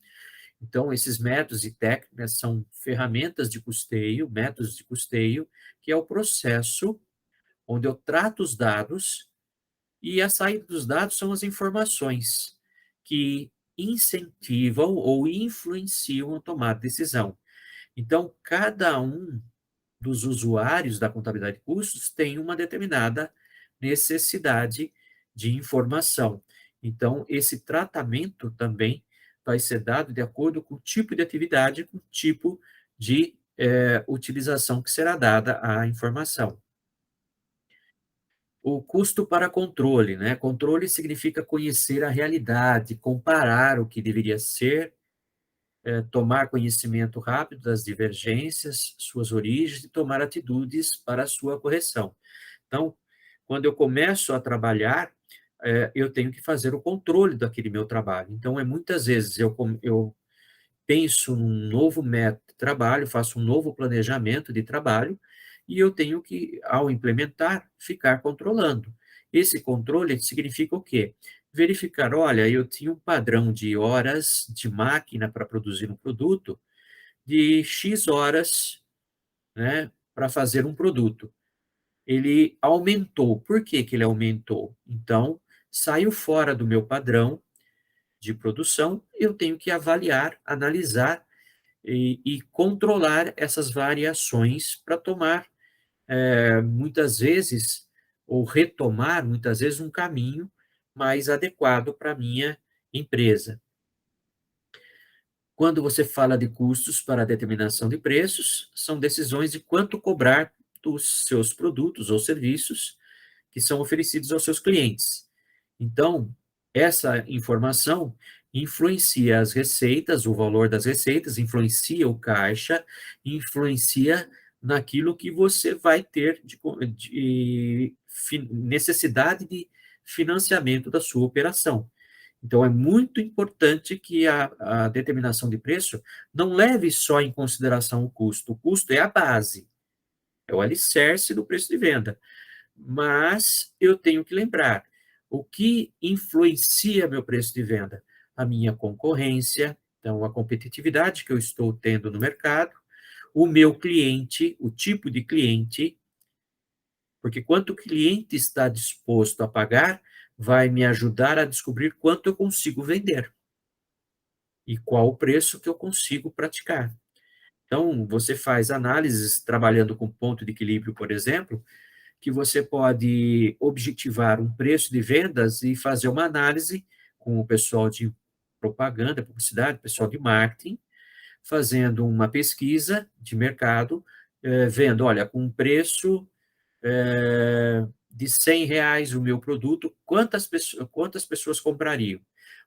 Então, esses métodos e técnicas são ferramentas de custeio, métodos de custeio, que é o processo onde eu trato os dados e a saída dos dados são as informações que incentivam ou influenciam a tomar decisão. Então, cada um dos usuários da contabilidade de custos tem uma determinada necessidade de informação. Então, esse tratamento também vai ser dado de acordo com o tipo de atividade, com o tipo de utilização que será dada à informação. O custo para controle, né? Controle significa conhecer a realidade, comparar o que deveria ser, tomar conhecimento rápido das divergências, suas origens e tomar atitudes para a sua correção. Então, quando eu começo a trabalhar, eu tenho que fazer o controle daquele meu trabalho. Então, muitas vezes eu penso num novo método de trabalho, faço um novo planejamento de trabalho, e eu tenho que, ao implementar, ficar controlando. Esse controle significa o quê? verificar, olha, eu tinha um padrão de horas de máquina para produzir um produto de X horas, né, para fazer um produto. Ele aumentou. Por que que ele aumentou? Então, saiu fora do meu padrão de produção, eu tenho que avaliar, analisar e controlar essas variações para tomar, muitas vezes, ou retomar, muitas vezes, um caminho mais adequado para a minha empresa. Quando você fala de custos para a determinação de preços, são decisões de quanto cobrar dos seus produtos ou serviços que são oferecidos aos seus clientes. Então, essa informação influencia as receitas, o valor das receitas, influencia o caixa, influencia naquilo que você vai ter de necessidade de financiamento da sua operação. Então, é muito importante que a determinação de preço não leve só em consideração o custo. O custo é a base, é o alicerce do preço de venda. Mas eu tenho que lembrar, o que influencia meu preço de venda? A minha concorrência, então a competitividade que eu estou tendo no mercado, o meu cliente, o tipo de cliente, porque quanto o cliente está disposto a pagar, vai me ajudar a descobrir quanto eu consigo vender e qual o preço que eu consigo praticar. Então, você faz análises trabalhando com ponto de equilíbrio, por exemplo, que você pode objetivar um preço de vendas e fazer uma análise com o pessoal de propaganda, publicidade, pessoal de marketing, fazendo uma pesquisa de mercado, vendo, olha, com um preço de R$ 100 o meu produto, quantas pessoas comprariam?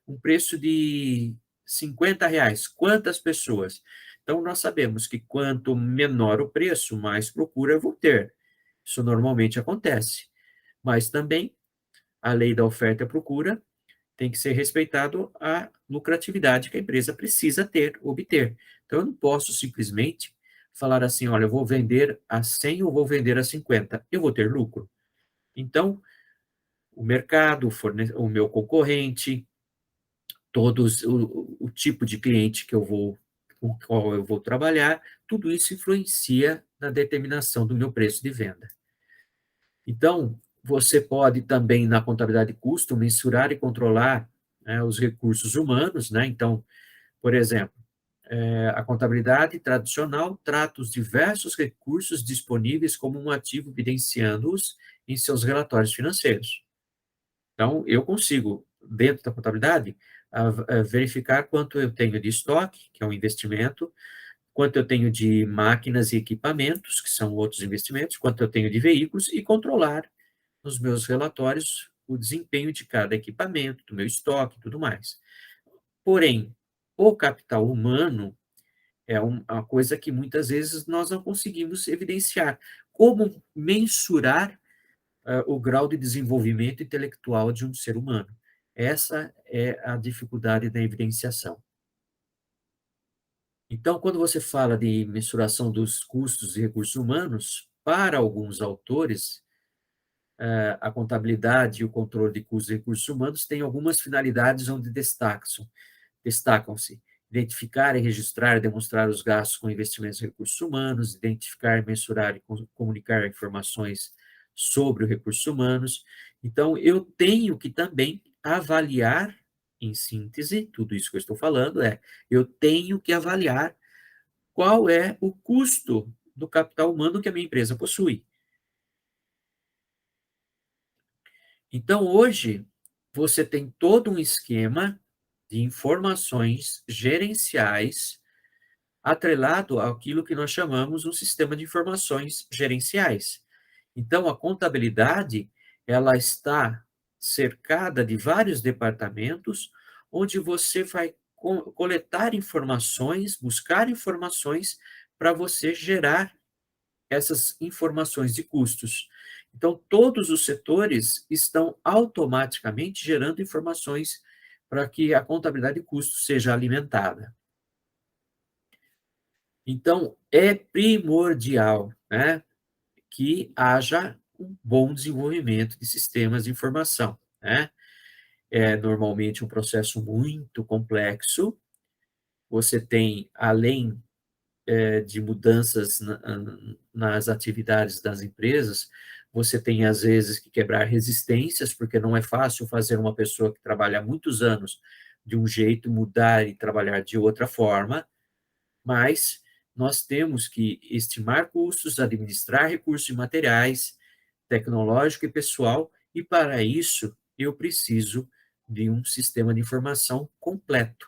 Um preço de R$ 50, quantas pessoas? Então, nós sabemos que quanto menor o preço, mais procura eu vou ter. Isso normalmente acontece. Mas também a lei da oferta e procura tem que ser respeitado a lucratividade que a empresa precisa ter, obter. Então, eu não posso simplesmente falar assim, olha, eu vou vender a 100 ou vou vender a 50. Eu vou ter lucro. Então, o mercado, o meu concorrente, todos o tipo de cliente que eu vou, com o qual eu vou trabalhar, tudo isso influencia na determinação do meu preço de venda. Então, você pode também, na contabilidade de custo, mensurar e controlar, né, os recursos humanos, né? Então, por exemplo, a contabilidade tradicional trata os diversos recursos disponíveis como um ativo, evidenciando-os em seus relatórios financeiros. Então, eu consigo, dentro da contabilidade, verificar quanto eu tenho de estoque, que é um investimento, quanto eu tenho de máquinas e equipamentos, que são outros investimentos, quanto eu tenho de veículos, e controlar nos meus relatórios o desempenho de cada equipamento, do meu estoque e tudo mais. Porém, o capital humano é uma coisa que muitas vezes nós não conseguimos evidenciar. Como mensurar o grau de desenvolvimento intelectual de um ser humano? Essa é a dificuldade da evidenciação. Então, quando você fala de mensuração dos custos e recursos humanos, para alguns autores, a contabilidade e o controle de custos e recursos humanos têm algumas finalidades onde destacam-se identificar e registrar e demonstrar os gastos com investimentos em recursos humanos, identificar, mensurar e comunicar informações sobre os recursos humanos. Então, eu tenho que também avaliar, em síntese, tudo isso que eu estou falando eu tenho que avaliar qual é o custo do capital humano que a minha empresa possui. Então, hoje, você tem todo um esquema de informações gerenciais atrelado àquilo que nós chamamos um sistema de informações gerenciais. Então, a contabilidade, ela está cercada de vários departamentos, onde você vai coletar informações, buscar informações para você gerar essas informações de custos. Então, todos os setores estão automaticamente gerando informações para que a contabilidade de custos seja alimentada. Então, é primordial, né, que haja um bom desenvolvimento de sistemas de informação, né? é normalmente um processo muito complexo. Você tem, além de mudanças nas atividades das empresas, você tem, às vezes, que quebrar resistências, porque não é fácil fazer uma pessoa que trabalha há muitos anos de um jeito, mudar e trabalhar de outra forma, mas nós temos que estimar custos, administrar recursos materiais, tecnológico e pessoal, e para isso eu preciso de um sistema de informação completo,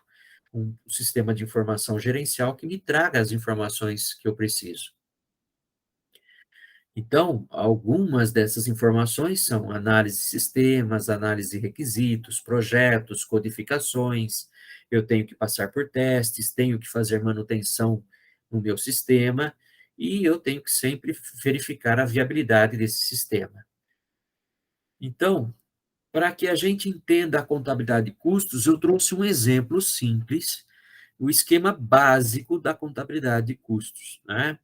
um sistema de informação gerencial que me traga as informações que eu preciso. Então, algumas dessas informações são análise de sistemas, análise de requisitos, projetos, codificações. Eu tenho que passar por testes, tenho que fazer manutenção no meu sistema e eu tenho que sempre verificar a viabilidade desse sistema. Então, para que a gente entenda a contabilidade de custos, eu trouxe um exemplo simples, o esquema básico da contabilidade de custos, né?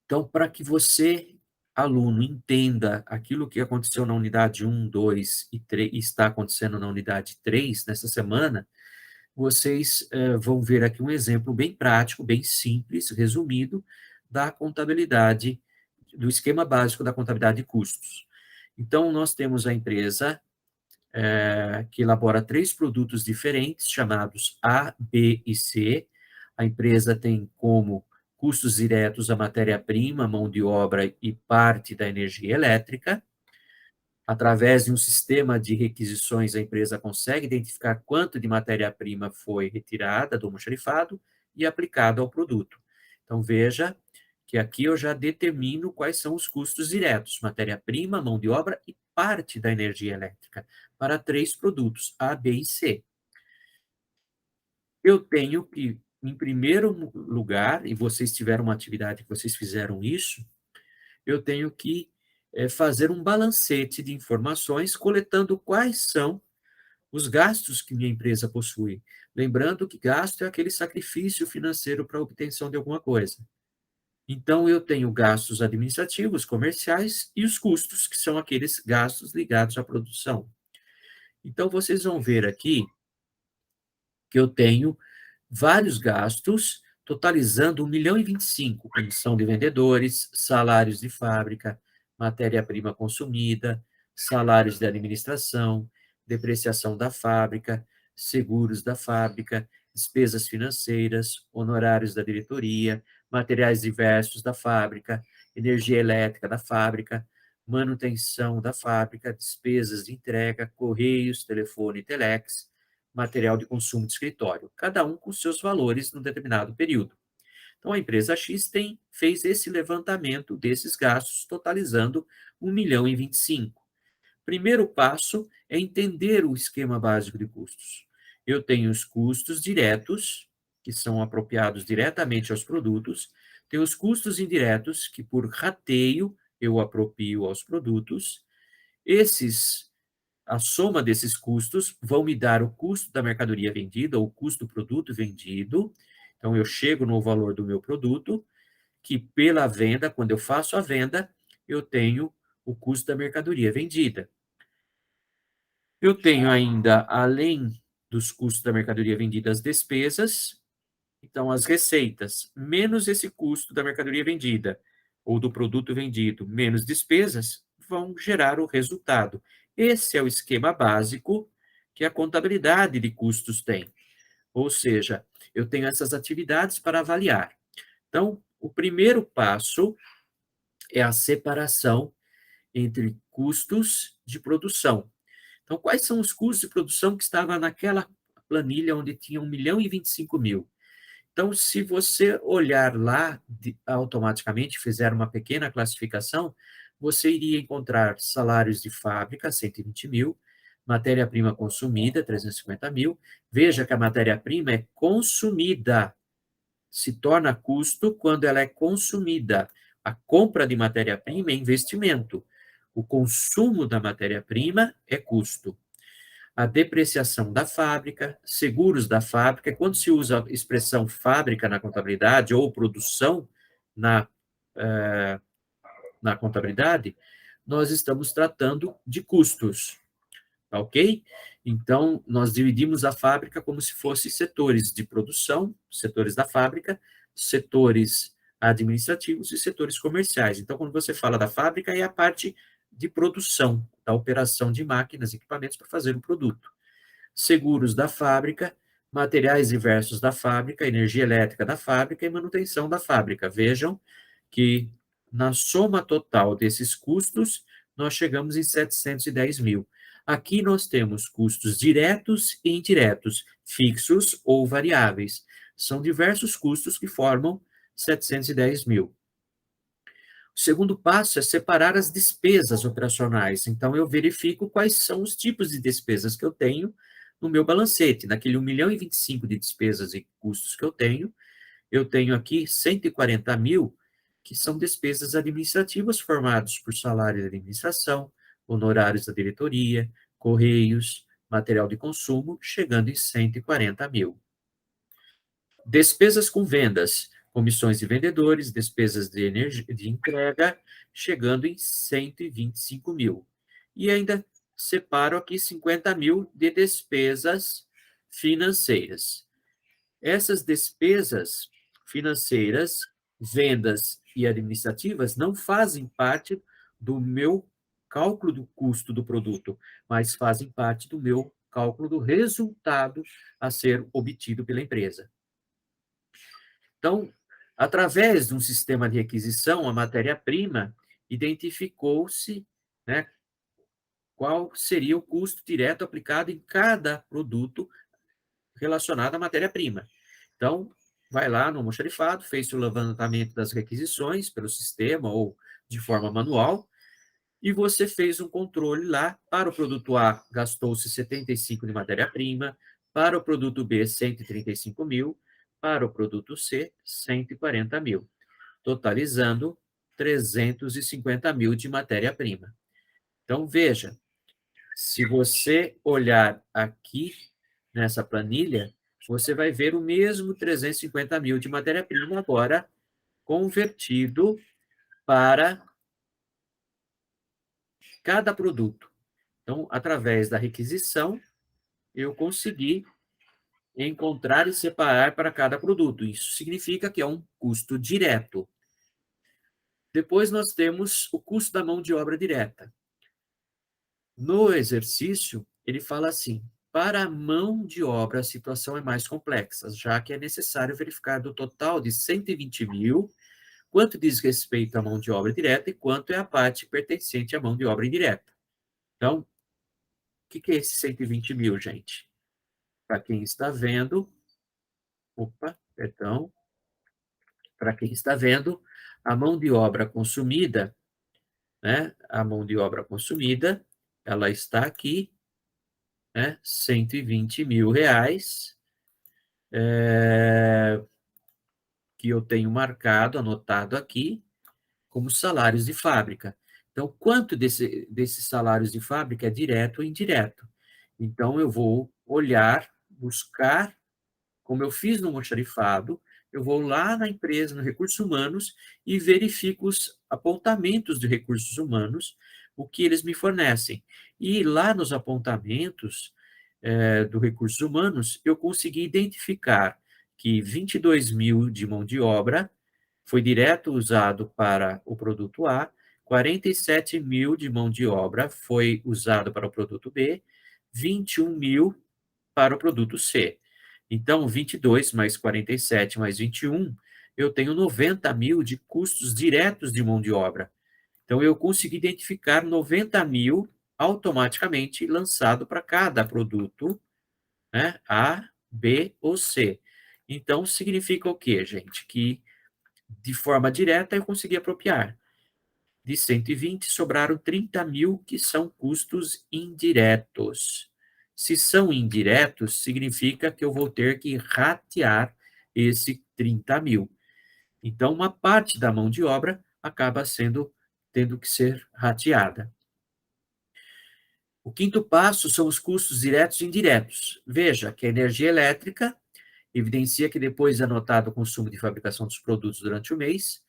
Então, para que você, aluno, entenda aquilo que aconteceu na unidade 1, 2 e 3, e está acontecendo na unidade 3 nessa semana, vocês vão ver aqui um exemplo bem prático, bem simples, resumido, da contabilidade, do esquema básico da contabilidade de custos. Então, nós temos a empresa que elabora 3 produtos diferentes, chamados A, B e C. A empresa tem como custos diretos a matéria-prima, mão de obra e parte da energia elétrica. Através de um sistema de requisições, a empresa consegue identificar quanto de matéria-prima foi retirada do almoxarifado e aplicada ao produto. Então, veja que aqui eu já determino quais são os custos diretos, matéria-prima, mão de obra e parte da energia elétrica, para 3 produtos, A, B e C. Eu tenho que, em primeiro lugar, e vocês tiveram uma atividade que vocês fizeram isso, eu tenho que fazer um balancete de informações, coletando quais são os gastos que minha empresa possui. Lembrando que gasto é aquele sacrifício financeiro para a obtenção de alguma coisa. Então, eu tenho gastos administrativos, comerciais e os custos, que são aqueles gastos ligados à produção. Então, vocês vão ver aqui que eu tenho vários gastos, totalizando 1.025.000, comissão de vendedores, salários de fábrica, matéria-prima consumida, salários de administração, depreciação da fábrica, seguros da fábrica, despesas financeiras, honorários da diretoria, materiais diversos da fábrica, energia elétrica da fábrica, manutenção da fábrica, despesas de entrega, correios, telefone e telex, material de consumo de escritório, cada um com seus valores num determinado período. Então, a empresa X fez esse levantamento desses gastos, totalizando 1.025.000. Primeiro passo é entender o esquema básico de custos. Eu tenho os custos diretos, que são apropriados diretamente aos produtos, tenho os custos indiretos, que por rateio eu aproprio aos produtos. A soma desses custos vão me dar o custo da mercadoria vendida, ou o custo do produto vendido. Então, eu chego no valor do meu produto, que pela venda, quando eu faço a venda, eu tenho o custo da mercadoria vendida. Eu tenho ainda, além dos custos da mercadoria vendida, as despesas. Então, as receitas, menos esse custo da mercadoria vendida, ou do produto vendido, menos despesas, vão gerar o resultado. Esse é o esquema básico que a contabilidade de custos tem. Ou seja, eu tenho essas atividades para avaliar. Então, o primeiro passo é a separação entre custos de produção. Então, quais são os custos de produção que estavam naquela planilha onde tinha 1.025.000? Então, se você olhar lá automaticamente, fizer uma pequena classificação, você iria encontrar salários de fábrica, 120.000, matéria-prima consumida, 350.000. Veja que a matéria-prima é consumida, se torna custo quando ela é consumida. A compra de matéria-prima é investimento. O consumo da matéria-prima é custo. A depreciação da fábrica, seguros da fábrica. Quando se usa a expressão fábrica na contabilidade ou produção na, na contabilidade, nós estamos tratando de custos. tá ok? Então, nós dividimos a fábrica como se fossem setores de produção, setores da fábrica, setores administrativos e setores comerciais. Então, quando você fala da fábrica, é a parte de produção, da operação de máquinas e equipamentos para fazer o produto. Seguros da fábrica, materiais diversos da fábrica, energia elétrica da fábrica e manutenção da fábrica. Vejam que na soma total desses custos, nós chegamos em 710 mil. Aqui nós temos custos diretos e indiretos, fixos ou variáveis. São diversos custos que formam 710 mil. O segundo passo é separar as despesas operacionais. Então, eu verifico quais são os tipos de despesas que eu tenho no meu balancete. Naquele 1 milhão e 25 de despesas e custos que eu tenho aqui 140 mil, que são despesas administrativas formadas por salário de administração, honorários da diretoria, correios, material de consumo, chegando em 140 mil. Despesas com vendas, comissões de vendedores, despesas de entrega, chegando em 125 mil. E ainda separo aqui 50 mil de despesas financeiras. Essas despesas financeiras, vendas e administrativas não fazem parte do meu cálculo do custo do produto, mas fazem parte do meu cálculo do resultado a ser obtido pela empresa. Então, através de um sistema de requisição, a matéria-prima, identificou-se, né, qual seria o custo direto aplicado em cada produto relacionado à matéria-prima. Então, vai lá no almoxarifado, fez o levantamento das requisições pelo sistema ou de forma manual, e você fez um controle lá. Para o produto A, gastou-se 75 de matéria-prima, para o produto B, 135 mil, para o produto C, 140 mil, totalizando 350 mil de matéria-prima. Então, veja, se você olhar aqui nessa planilha, você vai ver o mesmo 350 mil de matéria-prima agora convertido para cada produto. Então, através da requisição, eu consegui encontrar e separar para cada produto. Isso significa que é um custo direto. Depois nós temos o custo da mão de obra direta. No exercício, ele fala assim: para a mão de obra, a situação é mais complexa, já que é necessário verificar do total de 120 mil, quanto diz respeito à mão de obra direta e quanto é a parte pertencente à mão de obra indireta. Então, o que é esse 120 mil, gente? Para quem está vendo, para quem está vendo, a mão de obra consumida, né? A mão de obra consumida, ela está aqui, né? 120 mil reais, que eu tenho marcado, anotado aqui, como salários de fábrica. Então, quanto desses salários de fábrica é direto ou indireto? Então, eu vou olhar, buscar, como eu fiz no almoxarifado, eu vou lá na empresa, no Recursos Humanos, e verifico os apontamentos de recursos humanos, o que eles me fornecem. E lá nos apontamentos do Recursos Humanos, eu consegui identificar que 22 mil de mão de obra foi direto usado para o produto A, 47 mil de mão de obra foi usado para o produto B, 21 mil para o produto C. Então, 22 mais 47 mais 21, eu tenho 90 mil de custos diretos de mão de obra. Então, eu consegui identificar 90 mil automaticamente lançado para cada produto, né? A, B ou C. Então, significa o quê, gente? Que, de forma direta, eu consegui apropriar. De 120, sobraram 30 mil, que são custos indiretos. Se são indiretos, significa que eu vou ter que ratear esse 30 mil. Então, uma parte da mão de obra acaba tendo que ser rateada. O quinto passo são os custos diretos e indiretos. Veja que a energia elétrica evidencia que depois de anotado o consumo de fabricação dos produtos durante o mês,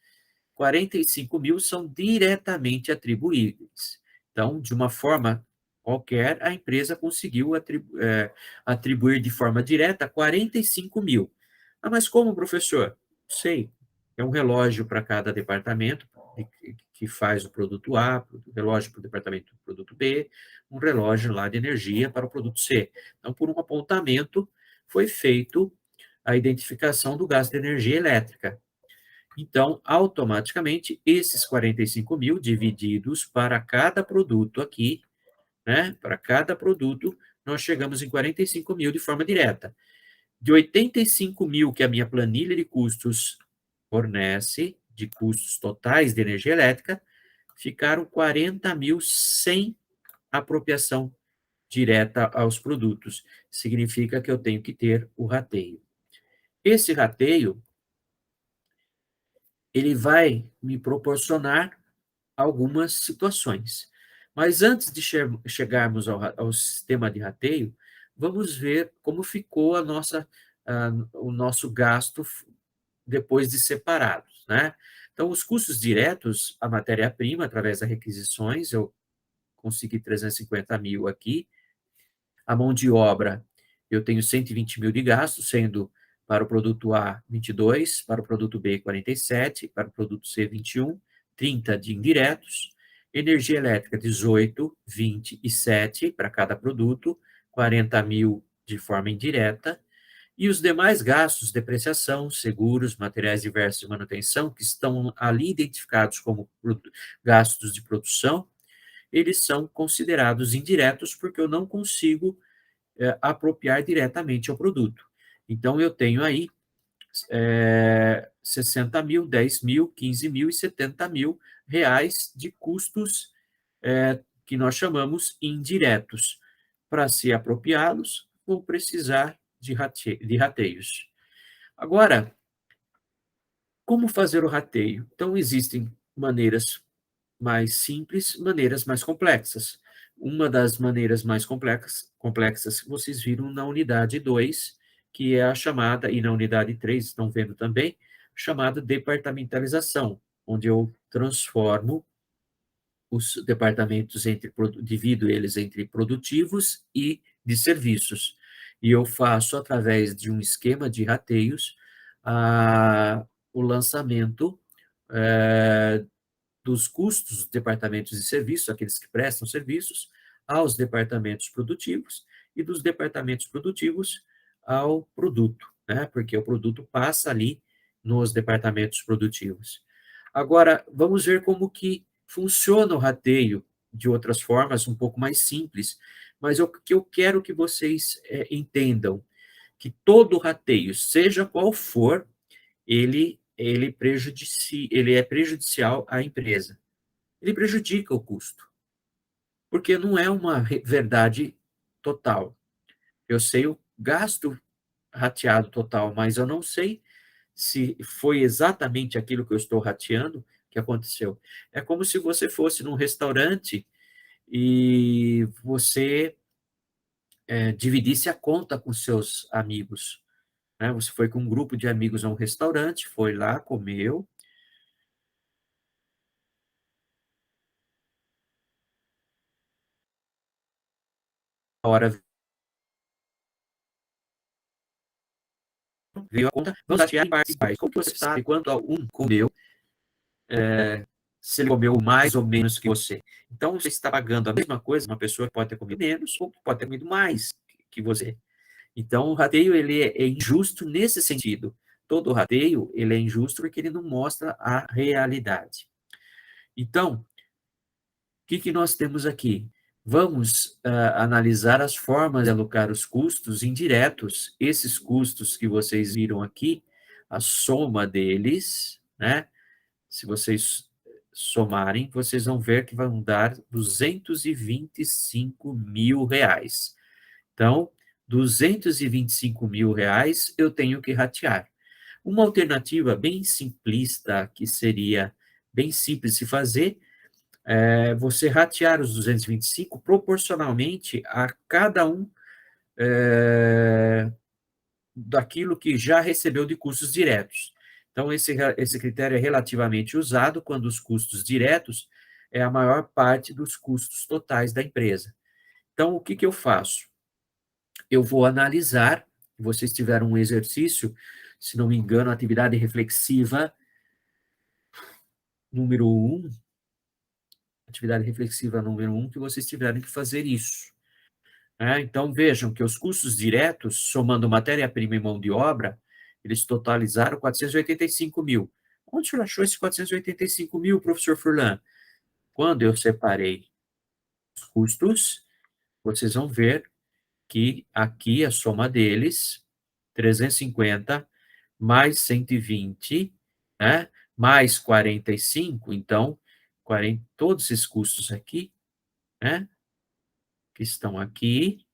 45 mil são diretamente atribuíveis. Então, de uma forma qualquer, a empresa conseguiu atribuir de forma direta 45 mil. Ah, mas como, professor? Não sei. É um relógio para cada departamento que faz o produto A, um relógio para o departamento do produto B, um relógio lá de energia para o produto C. Então, por um apontamento, foi feito a identificação do gasto de energia elétrica. Então, automaticamente, esses 45 mil divididos para cada produto aqui, né? Para cada produto, nós chegamos em 45 mil de forma direta. De 85 mil que a minha planilha de custos fornece, de custos totais de energia elétrica, ficaram 40 mil sem apropriação direta aos produtos. Significa que eu tenho que ter o rateio. Esse rateio, ele vai me proporcionar algumas situações. Mas antes de chegarmos ao sistema de rateio, vamos ver como ficou o nosso gasto depois de separados, né? Então, os custos diretos, a matéria-prima, através das requisições, eu consegui 350 mil aqui. A mão de obra, eu tenho 120 mil de gasto, sendo para o produto A, 22, para o produto B, 47, para o produto C, 21, 30 de indiretos, energia elétrica, 18, 20 e 7 para cada produto, 40 mil de forma indireta, e os demais gastos, depreciação, seguros, materiais diversos de manutenção, que estão ali identificados como gastos de produção, eles são considerados indiretos porque eu não consigo apropriar diretamente ao produto. Então, eu tenho aí 60 mil, 10 mil, 15 mil e 70 mil reais de custos que nós chamamos indiretos. Para se apropriá-los, vou precisar de rateios. Agora, como fazer o rateio? Então, existem maneiras mais simples, maneiras mais complexas. Uma das maneiras mais complexas que vocês viram na unidade 2, que é a chamada, e na unidade 3 estão vendo também, chamada departamentalização, onde eu transformo os departamentos divido eles entre produtivos e de serviços. E eu faço, através de um esquema de rateios, o lançamento dos custos dos departamentos de serviços, aqueles que prestam serviços, aos departamentos produtivos e dos departamentos produtivos ao produto, né? Porque o produto passa ali nos departamentos produtivos. Agora, vamos ver como que funciona o rateio de outras formas, um pouco mais simples, mas o que eu quero que vocês entendam, que todo rateio, seja qual for, ele é prejudicial à empresa. Ele prejudica o custo, porque não é uma verdade total. Eu sei o gasto rateado total, mas eu não sei se foi exatamente aquilo que eu estou rateando que aconteceu. É como se você fosse num restaurante e você dividisse a conta com seus amigos, né? Você foi com um grupo de amigos a um restaurante, foi lá, comeu, a hora veio a conta, vamos ratear em partes iguais. Como que você sabe quanto um comeu, se ele comeu mais ou menos que você? Então, você está pagando a mesma coisa, uma pessoa que pode ter comido menos ou pode ter comido mais que você. Então, o rateio ele é injusto nesse sentido. Todo rateio ele é injusto porque ele não mostra a realidade. Então, o que nós temos aqui? Vamos analisar as formas de alocar os custos indiretos. Esses custos que vocês viram aqui, a soma deles, né? Se vocês somarem, vocês vão ver que vão dar 225 mil reais. Então, 225 mil reais eu tenho que ratear. Uma alternativa bem simplista, que seria bem simples de fazer, é você ratear os 225 proporcionalmente a cada um daquilo que já recebeu de custos diretos. Então, esse critério é relativamente usado quando os custos diretos é a maior parte dos custos totais da empresa. Então, o que eu faço? Eu vou analisar, vocês tiveram um exercício, se não me engano, atividade reflexiva número 1, atividade reflexiva número 1, que vocês tiveram que fazer isso. Então, vejam que os custos diretos, somando matéria-prima e mão de obra, eles totalizaram 485 mil. Onde o senhor achou esses 485 mil, professor Furlan? Quando eu separei os custos, vocês vão ver que aqui a soma deles, 350 mais 120, né, mais 45, então, 40, todos esses custos aqui, né, que estão aqui,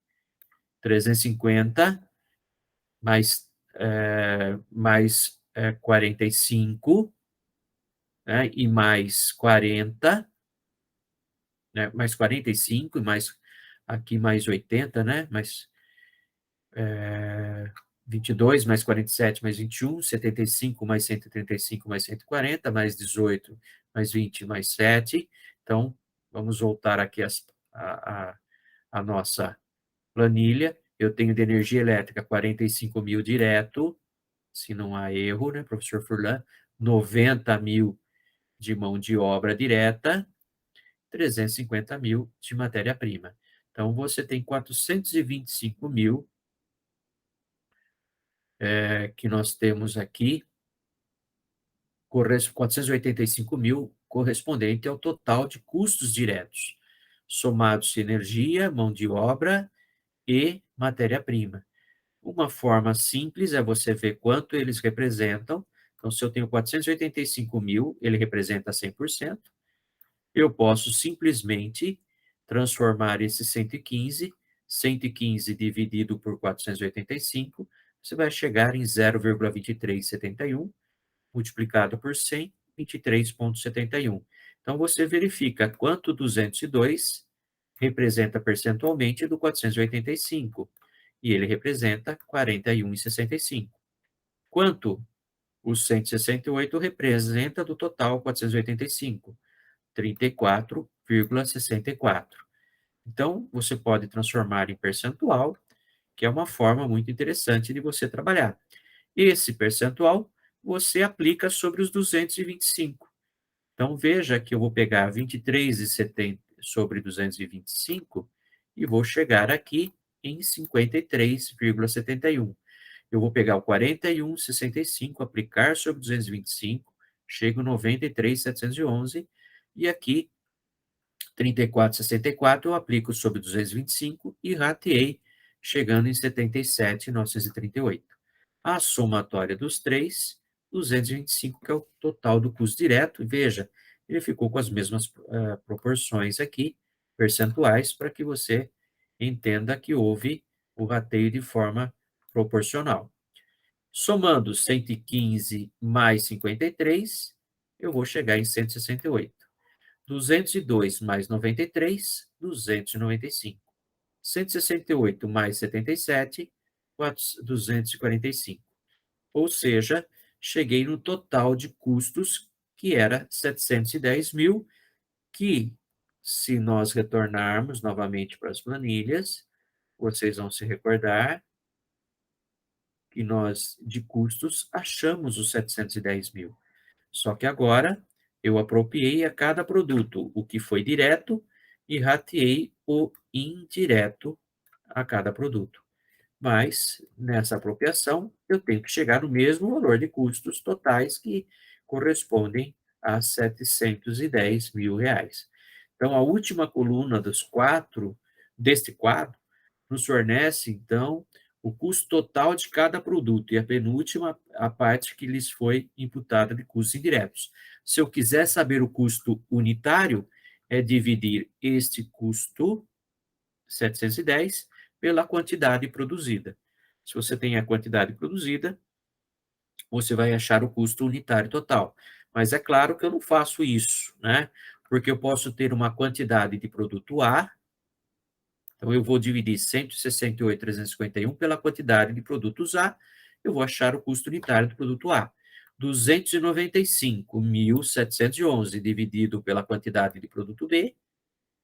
350 mais 45, né, e mais 40, né, mais 45, e mais aqui mais 80, né, mais 22, mais 47, mais 21, 75, mais 135, mais 140, mais 18, mais 20, mais 7. Então, vamos voltar aqui a nossa planilha. Eu tenho de energia elétrica 45 mil direto, se não há erro, né, professor Furlan? 90 mil de mão de obra direta, 350 mil de matéria-prima. Então, você tem 425 mil que nós temos aqui, 485 mil correspondente ao total de custos diretos, somados energia, mão de obra e matéria-prima. Uma forma simples é você ver quanto eles representam. Então, se eu tenho 485 mil, ele representa 100%. Eu posso simplesmente transformar esse 115 dividido por 485, você vai chegar em 0,2371, multiplicado por 100, 23,71. Então, você verifica quanto 202 representa percentualmente do 485, e ele representa 41,65. Quanto o 168 representa do total 485? 34,64. Então, você pode transformar em percentual, que é uma forma muito interessante de você trabalhar. Esse percentual você aplica sobre os 225. Então, veja que eu vou pegar 23,70 sobre 225 e vou chegar aqui em 53,71. Eu vou pegar o 41,65, aplicar sobre 225, chego em 93,711, e aqui 34,64 eu aplico sobre 225 e rateei, chegando em 77,938. A somatória dos três, 225, que é o total do custo direto. E veja, ele ficou com as mesmas proporções aqui, percentuais, para que você entenda que houve o rateio de forma proporcional. Somando 115 mais 53, eu vou chegar em 168. 202 mais 93, 295. 168 mais 77, 245. Ou seja, cheguei no total de custos, que era 710 mil, que, se nós retornarmos novamente para as planilhas, vocês vão se recordar que nós, de custos, achamos os 710 mil. Só que agora eu apropriei a cada produto o que foi direto e rateei o indireto a cada produto. Mas, nessa apropriação, eu tenho que chegar no mesmo valor de custos totais, que correspondem a 710 mil reais. Então, a última coluna deste quadro, nos fornece, então, o custo total de cada produto, e a penúltima, a parte que lhes foi imputada de custos indiretos. Se eu quiser saber o custo unitário, é dividir este custo, 710, pela quantidade produzida. Se você tem a quantidade produzida, você vai achar o custo unitário total. Mas é claro que eu não faço isso, né? Porque eu posso ter uma quantidade de produto A, então eu vou dividir 168.351 pela quantidade de produtos A, eu vou achar o custo unitário do produto A. 295.711 dividido pela quantidade de produto B,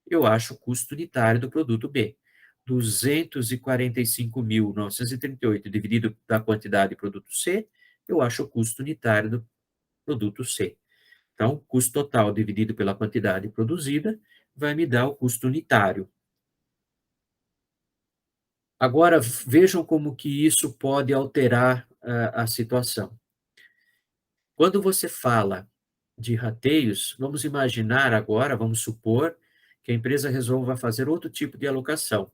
eu acho o custo unitário do produto B. 245.938 dividido da quantidade de produto C, eu acho o custo unitário do produto C. Então, custo total dividido pela quantidade produzida vai me dar o custo unitário. Agora, vejam como que isso pode alterar a situação. Quando você fala de rateios, vamos imaginar agora, vamos supor que a empresa resolva fazer outro tipo de alocação.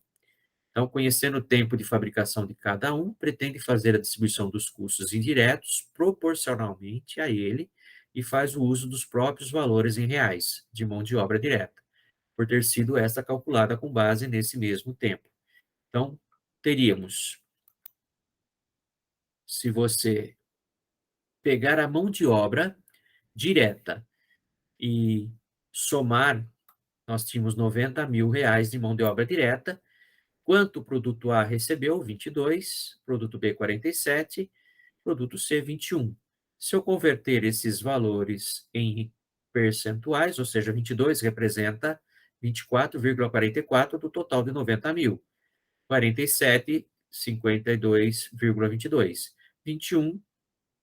Então, conhecendo o tempo de fabricação de cada um, pretende fazer a distribuição dos custos indiretos proporcionalmente a ele e faz o uso dos próprios valores em reais de mão de obra direta, por ter sido esta calculada com base nesse mesmo tempo. Então, teríamos, se você pegar a mão de obra direta e somar, nós tínhamos R$ 90.000 de mão de obra direta. Quanto o produto A recebeu? 22, produto B 47, produto C 21. Se eu converter esses valores em percentuais, ou seja, 22 representa 24,44 do total de 90.000. 47, 52,22. 21,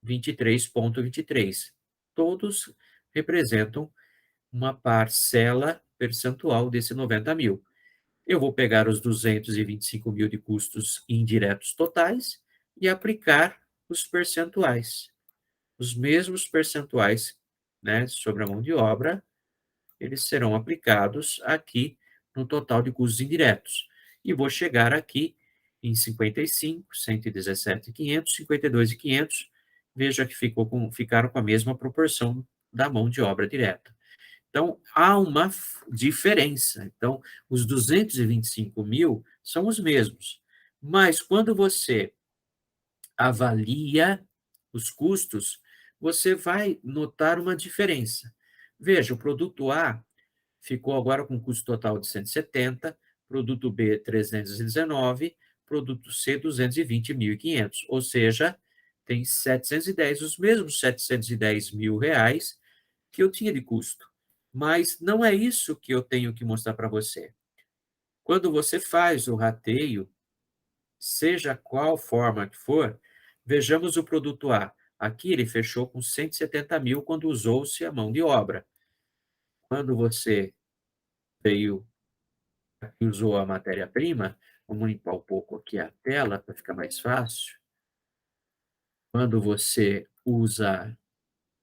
23,23. Todos representam uma parcela percentual desse 90.000. Eu vou pegar os 225.000 de custos indiretos totais e aplicar os percentuais. Os mesmos percentuais, né, sobre a mão de obra, eles serão aplicados aqui no total de custos indiretos. E vou chegar aqui em 55, 117.500, 52.500. Veja que ficaram com a mesma proporção da mão de obra direta. Então, há uma diferença. Então, os 225.000 são os mesmos. Mas, quando você avalia os custos, você vai notar uma diferença. Veja, o produto A ficou agora com custo total de 170, produto B 319, produto C 220.500, ou seja, tem 710, os mesmos 710 mil reais que eu tinha de custo. Mas não é isso que eu tenho que mostrar para você. Quando você faz o rateio, seja qual forma que for, vejamos o produto A. Aqui ele fechou com 170.000 quando usou-se a mão de obra. Quando você veio e usou a matéria-prima, vamos limpar um pouco aqui a tela para ficar mais fácil. Quando você usa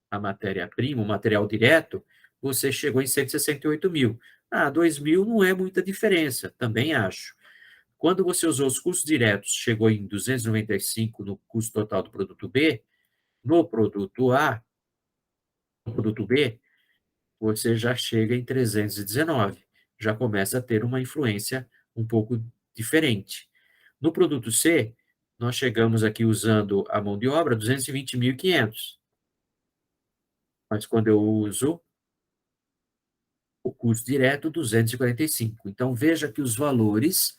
a matéria-prima, o material direto, você chegou em 168.000. 2.000 não é muita diferença, também acho. Quando você usou os custos diretos, chegou em 295 no custo total do produto B, no produto A, no produto B, você já chega em 319. Já começa a ter uma influência um pouco diferente. No produto C, nós chegamos aqui usando a mão de obra 220.500. Mas quando eu uso o custo direto, 245. Então, veja que os valores,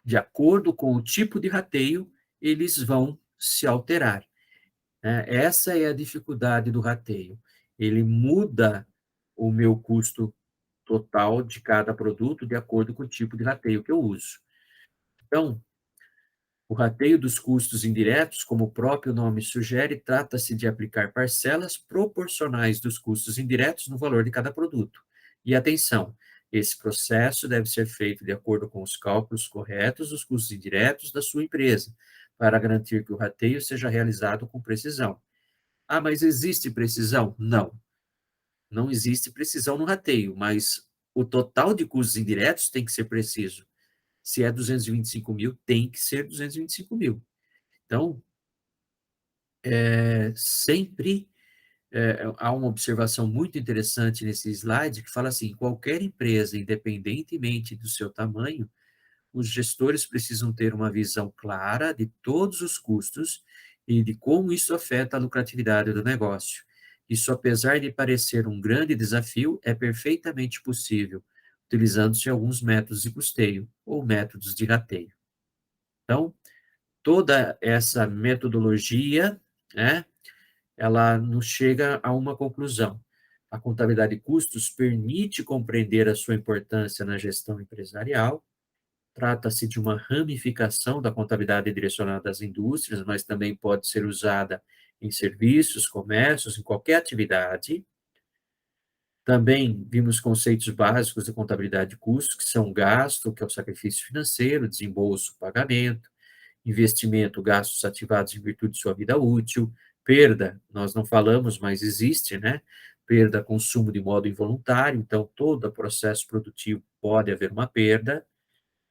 de acordo com o tipo de rateio, eles vão se alterar. Essa é a dificuldade do rateio. Ele muda o meu custo total de cada produto de acordo com o tipo de rateio que eu uso. Então, o rateio dos custos indiretos, como o próprio nome sugere, trata-se de aplicar parcelas proporcionais dos custos indiretos no valor de cada produto. E atenção, esse processo deve ser feito de acordo com os cálculos corretos dos custos indiretos da sua empresa, para garantir que o rateio seja realizado com precisão. Mas existe precisão? Não. Não existe precisão no rateio, mas o total de custos indiretos tem que ser preciso. Se é 225.000, tem que ser 225.000. Então, sempre há uma observação muito interessante nesse slide que fala assim: qualquer empresa, independentemente do seu tamanho, os gestores precisam ter uma visão clara de todos os custos e de como isso afeta a lucratividade do negócio. Isso, apesar de parecer um grande desafio, é perfeitamente possível, utilizando-se alguns métodos de custeio ou métodos de rateio. Então, toda essa metodologia, né, ela nos chega a uma conclusão. A contabilidade de custos permite compreender a sua importância na gestão empresarial, trata-se de uma ramificação da contabilidade direcionada às indústrias, mas também pode ser usada em serviços, comércios, em qualquer atividade. Também vimos conceitos básicos de contabilidade de custos, que são gasto, que é o sacrifício financeiro, desembolso, pagamento, investimento, gastos ativados em virtude de sua vida útil, perda, nós não falamos, mas existe, né? Perda, consumo de modo involuntário, então todo processo produtivo pode haver uma perda.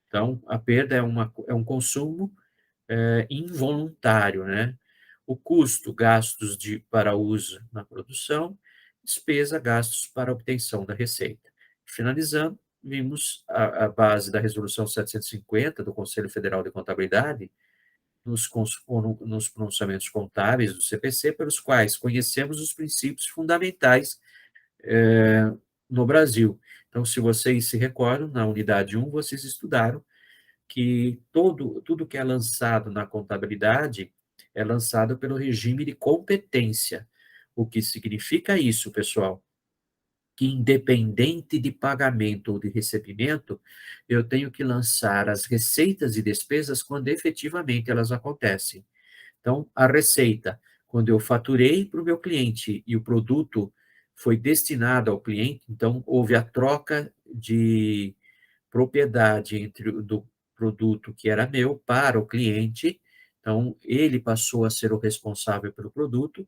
Então, a perda é um consumo involuntário, né? O custo, gastos para uso na produção, despesa, gastos para obtenção da receita. Finalizando, vimos a base da Resolução 750 do Conselho Federal de Contabilidade, nos pronunciamentos contábeis do CPC, pelos quais conhecemos os princípios fundamentais no Brasil. Então, se vocês se recordam, na unidade 1, vocês estudaram que tudo que é lançado na contabilidade é lançado pelo regime de competência. O que significa isso, pessoal? Que independente de pagamento ou de recebimento, eu tenho que lançar as receitas e despesas quando efetivamente elas acontecem. Então, a receita, quando eu faturei para o meu cliente e o produto foi destinado ao cliente, então houve a troca de propriedade entre do produto que era meu para o cliente, então ele passou a ser o responsável pelo produto,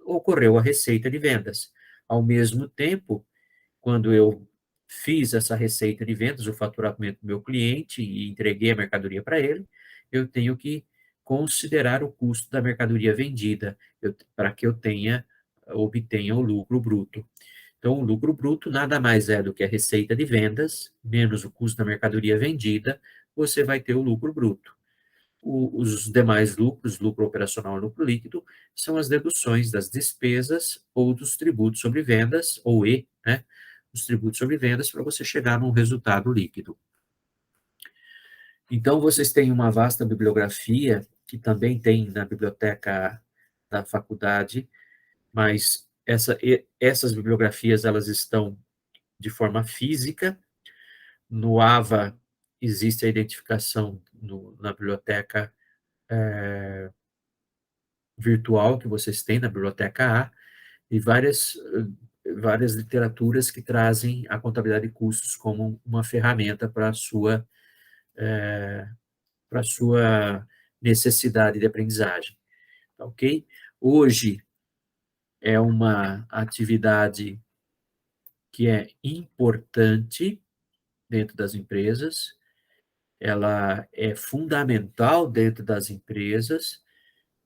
ocorreu a receita de vendas. Ao mesmo tempo, quando eu fiz essa receita de vendas, o faturamento do meu cliente e entreguei a mercadoria para ele, eu tenho que considerar o custo da mercadoria vendida para que eu obtenha o lucro bruto. Então, o lucro bruto nada mais é do que a receita de vendas, menos o custo da mercadoria vendida, você vai ter o lucro bruto. Os demais lucros, lucro operacional e lucro líquido, são as deduções das despesas ou dos tributos sobre vendas, ou né? Os tributos sobre vendas, para você chegar num resultado líquido. Então, vocês têm uma vasta bibliografia, que também tem na biblioteca da faculdade, mas essas bibliografias, elas estão de forma física. No AVA, existe a identificação na biblioteca virtual que vocês têm, na biblioteca A, e várias literaturas que trazem a contabilidade de custos como uma ferramenta para a sua necessidade de aprendizagem, tá ok? Hoje é uma atividade que é importante dentro das empresas, ela é fundamental dentro das empresas.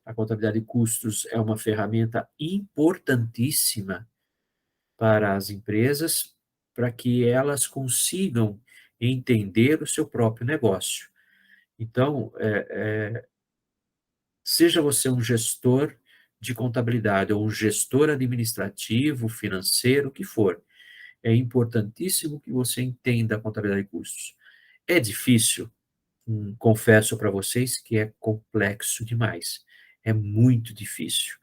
A contabilidade de custos é uma ferramenta importantíssima para as empresas, para que elas consigam entender o seu próprio negócio. Então, seja você um gestor de contabilidade ou um gestor administrativo, financeiro, o que for, é importantíssimo que você entenda a contabilidade de custos. É difícil? Confesso para vocês que é complexo demais. É muito difícil.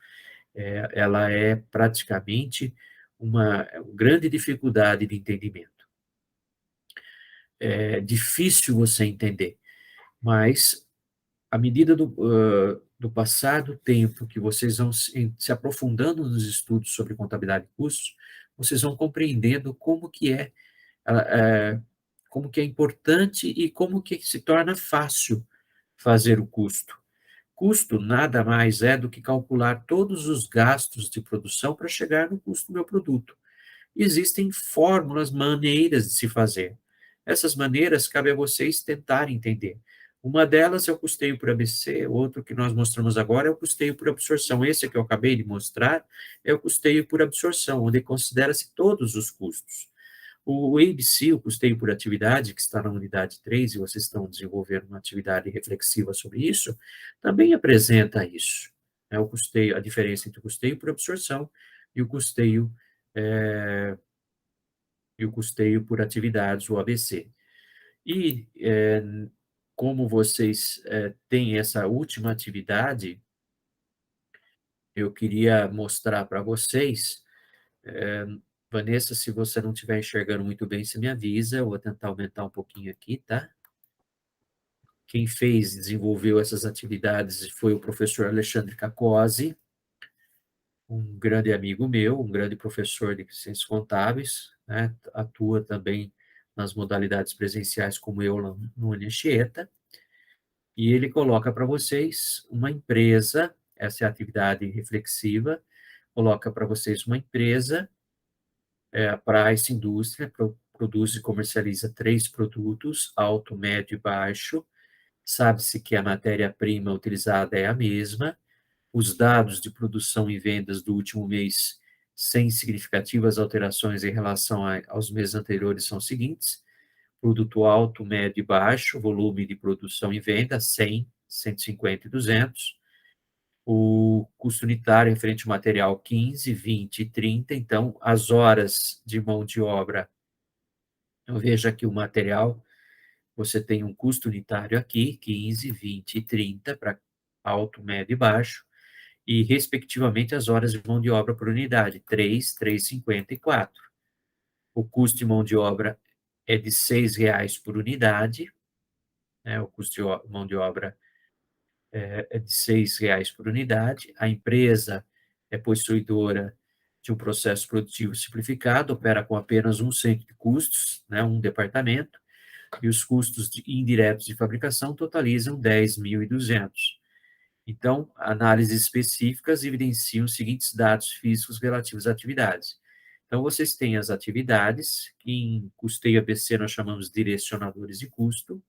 Ela é praticamente uma grande dificuldade de entendimento. É difícil você entender, mas à medida do passar do tempo que vocês vão se aprofundando nos estudos sobre contabilidade de custos, vocês vão compreendendo como que é importante e como que se torna fácil fazer o custo. Custo nada mais é do que calcular todos os gastos de produção para chegar no custo do meu produto. Existem fórmulas, maneiras de se fazer. Essas maneiras cabe a vocês tentarem entender. Uma delas é o custeio por ABC, outro que nós mostramos agora é o custeio por absorção. Esse que eu acabei de mostrar é o custeio por absorção, onde considera-se todos os custos. O ABC, o custeio por atividade, que está na unidade 3, e vocês estão desenvolvendo uma atividade reflexiva sobre isso, também apresenta isso. O custeio, a diferença entre o custeio por absorção e o custeio, é, e o custeio por atividades, o ABC. E como vocês têm essa última atividade, eu queria mostrar para vocês. Vanessa, se você não estiver enxergando muito bem, você me avisa, eu vou tentar aumentar um pouquinho aqui, tá? Quem fez e desenvolveu essas atividades foi o professor Alexandre Cacozzi, um grande amigo meu, um grande professor de ciências contábeis, né? Atua também nas modalidades presenciais como eu no Anchieta, e ele coloca para vocês uma empresa, essa é a atividade reflexiva, coloca para vocês uma empresa para essa indústria, produz e comercializa 3 produtos, alto, médio e baixo, sabe-se que a matéria-prima utilizada é a mesma, os dados de produção e vendas do último mês, sem significativas alterações em relação aos meses anteriores, são os seguintes: produto alto, médio e baixo, volume de produção e venda, 100, 150 e 200. O custo unitário referente ao material, 15, 20 e 30. Então, as horas de mão de obra, eu vejo aqui o material, você tem um custo unitário aqui, 15, 20 e 30 para alto, médio e baixo, e, respectivamente, as horas de mão de obra por unidade, 3, 3,50 e 4. O custo de mão de obra é de R$ 6,00 por unidade, né? O custo de mão de obra é de R$ 6,00 por unidade. A empresa é possuidora de um processo produtivo simplificado, opera com apenas um centro de custos, né? Um departamento, e os custos indiretos de fabricação totalizam 10.200. Então, análises específicas evidenciam os seguintes dados físicos relativos às atividades. Então, vocês têm as atividades, que em custeio ABC nós chamamos de direcionadores de custo,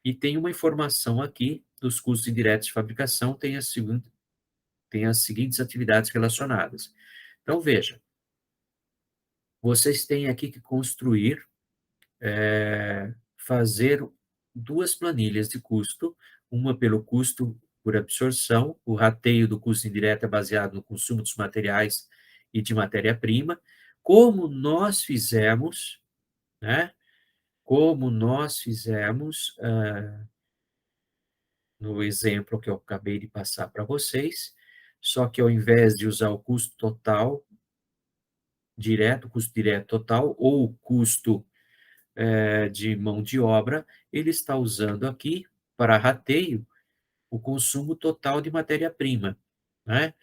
e tem uma informação aqui dos custos indiretos de fabricação, tem as seguintes atividades relacionadas. Então, veja, vocês têm aqui que construir, fazer 2 planilhas de custo, uma pelo custo por absorção, o rateio do custo indireto é baseado no consumo dos materiais e de matéria-prima, como nós fizemos, né? Como nós fizemos no exemplo que eu acabei de passar para vocês, só que ao invés de usar o custo total direto, o custo direto total, ou o custo de mão de obra, ele está usando aqui, para rateio, o consumo total de matéria-prima, né?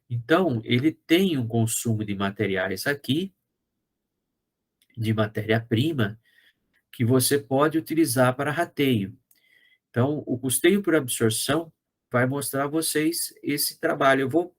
Então, ele tem um consumo de materiais aqui, de matéria-prima, que você pode utilizar para rateio. Então, o custeio por absorção vai mostrar a vocês esse trabalho. Eu vou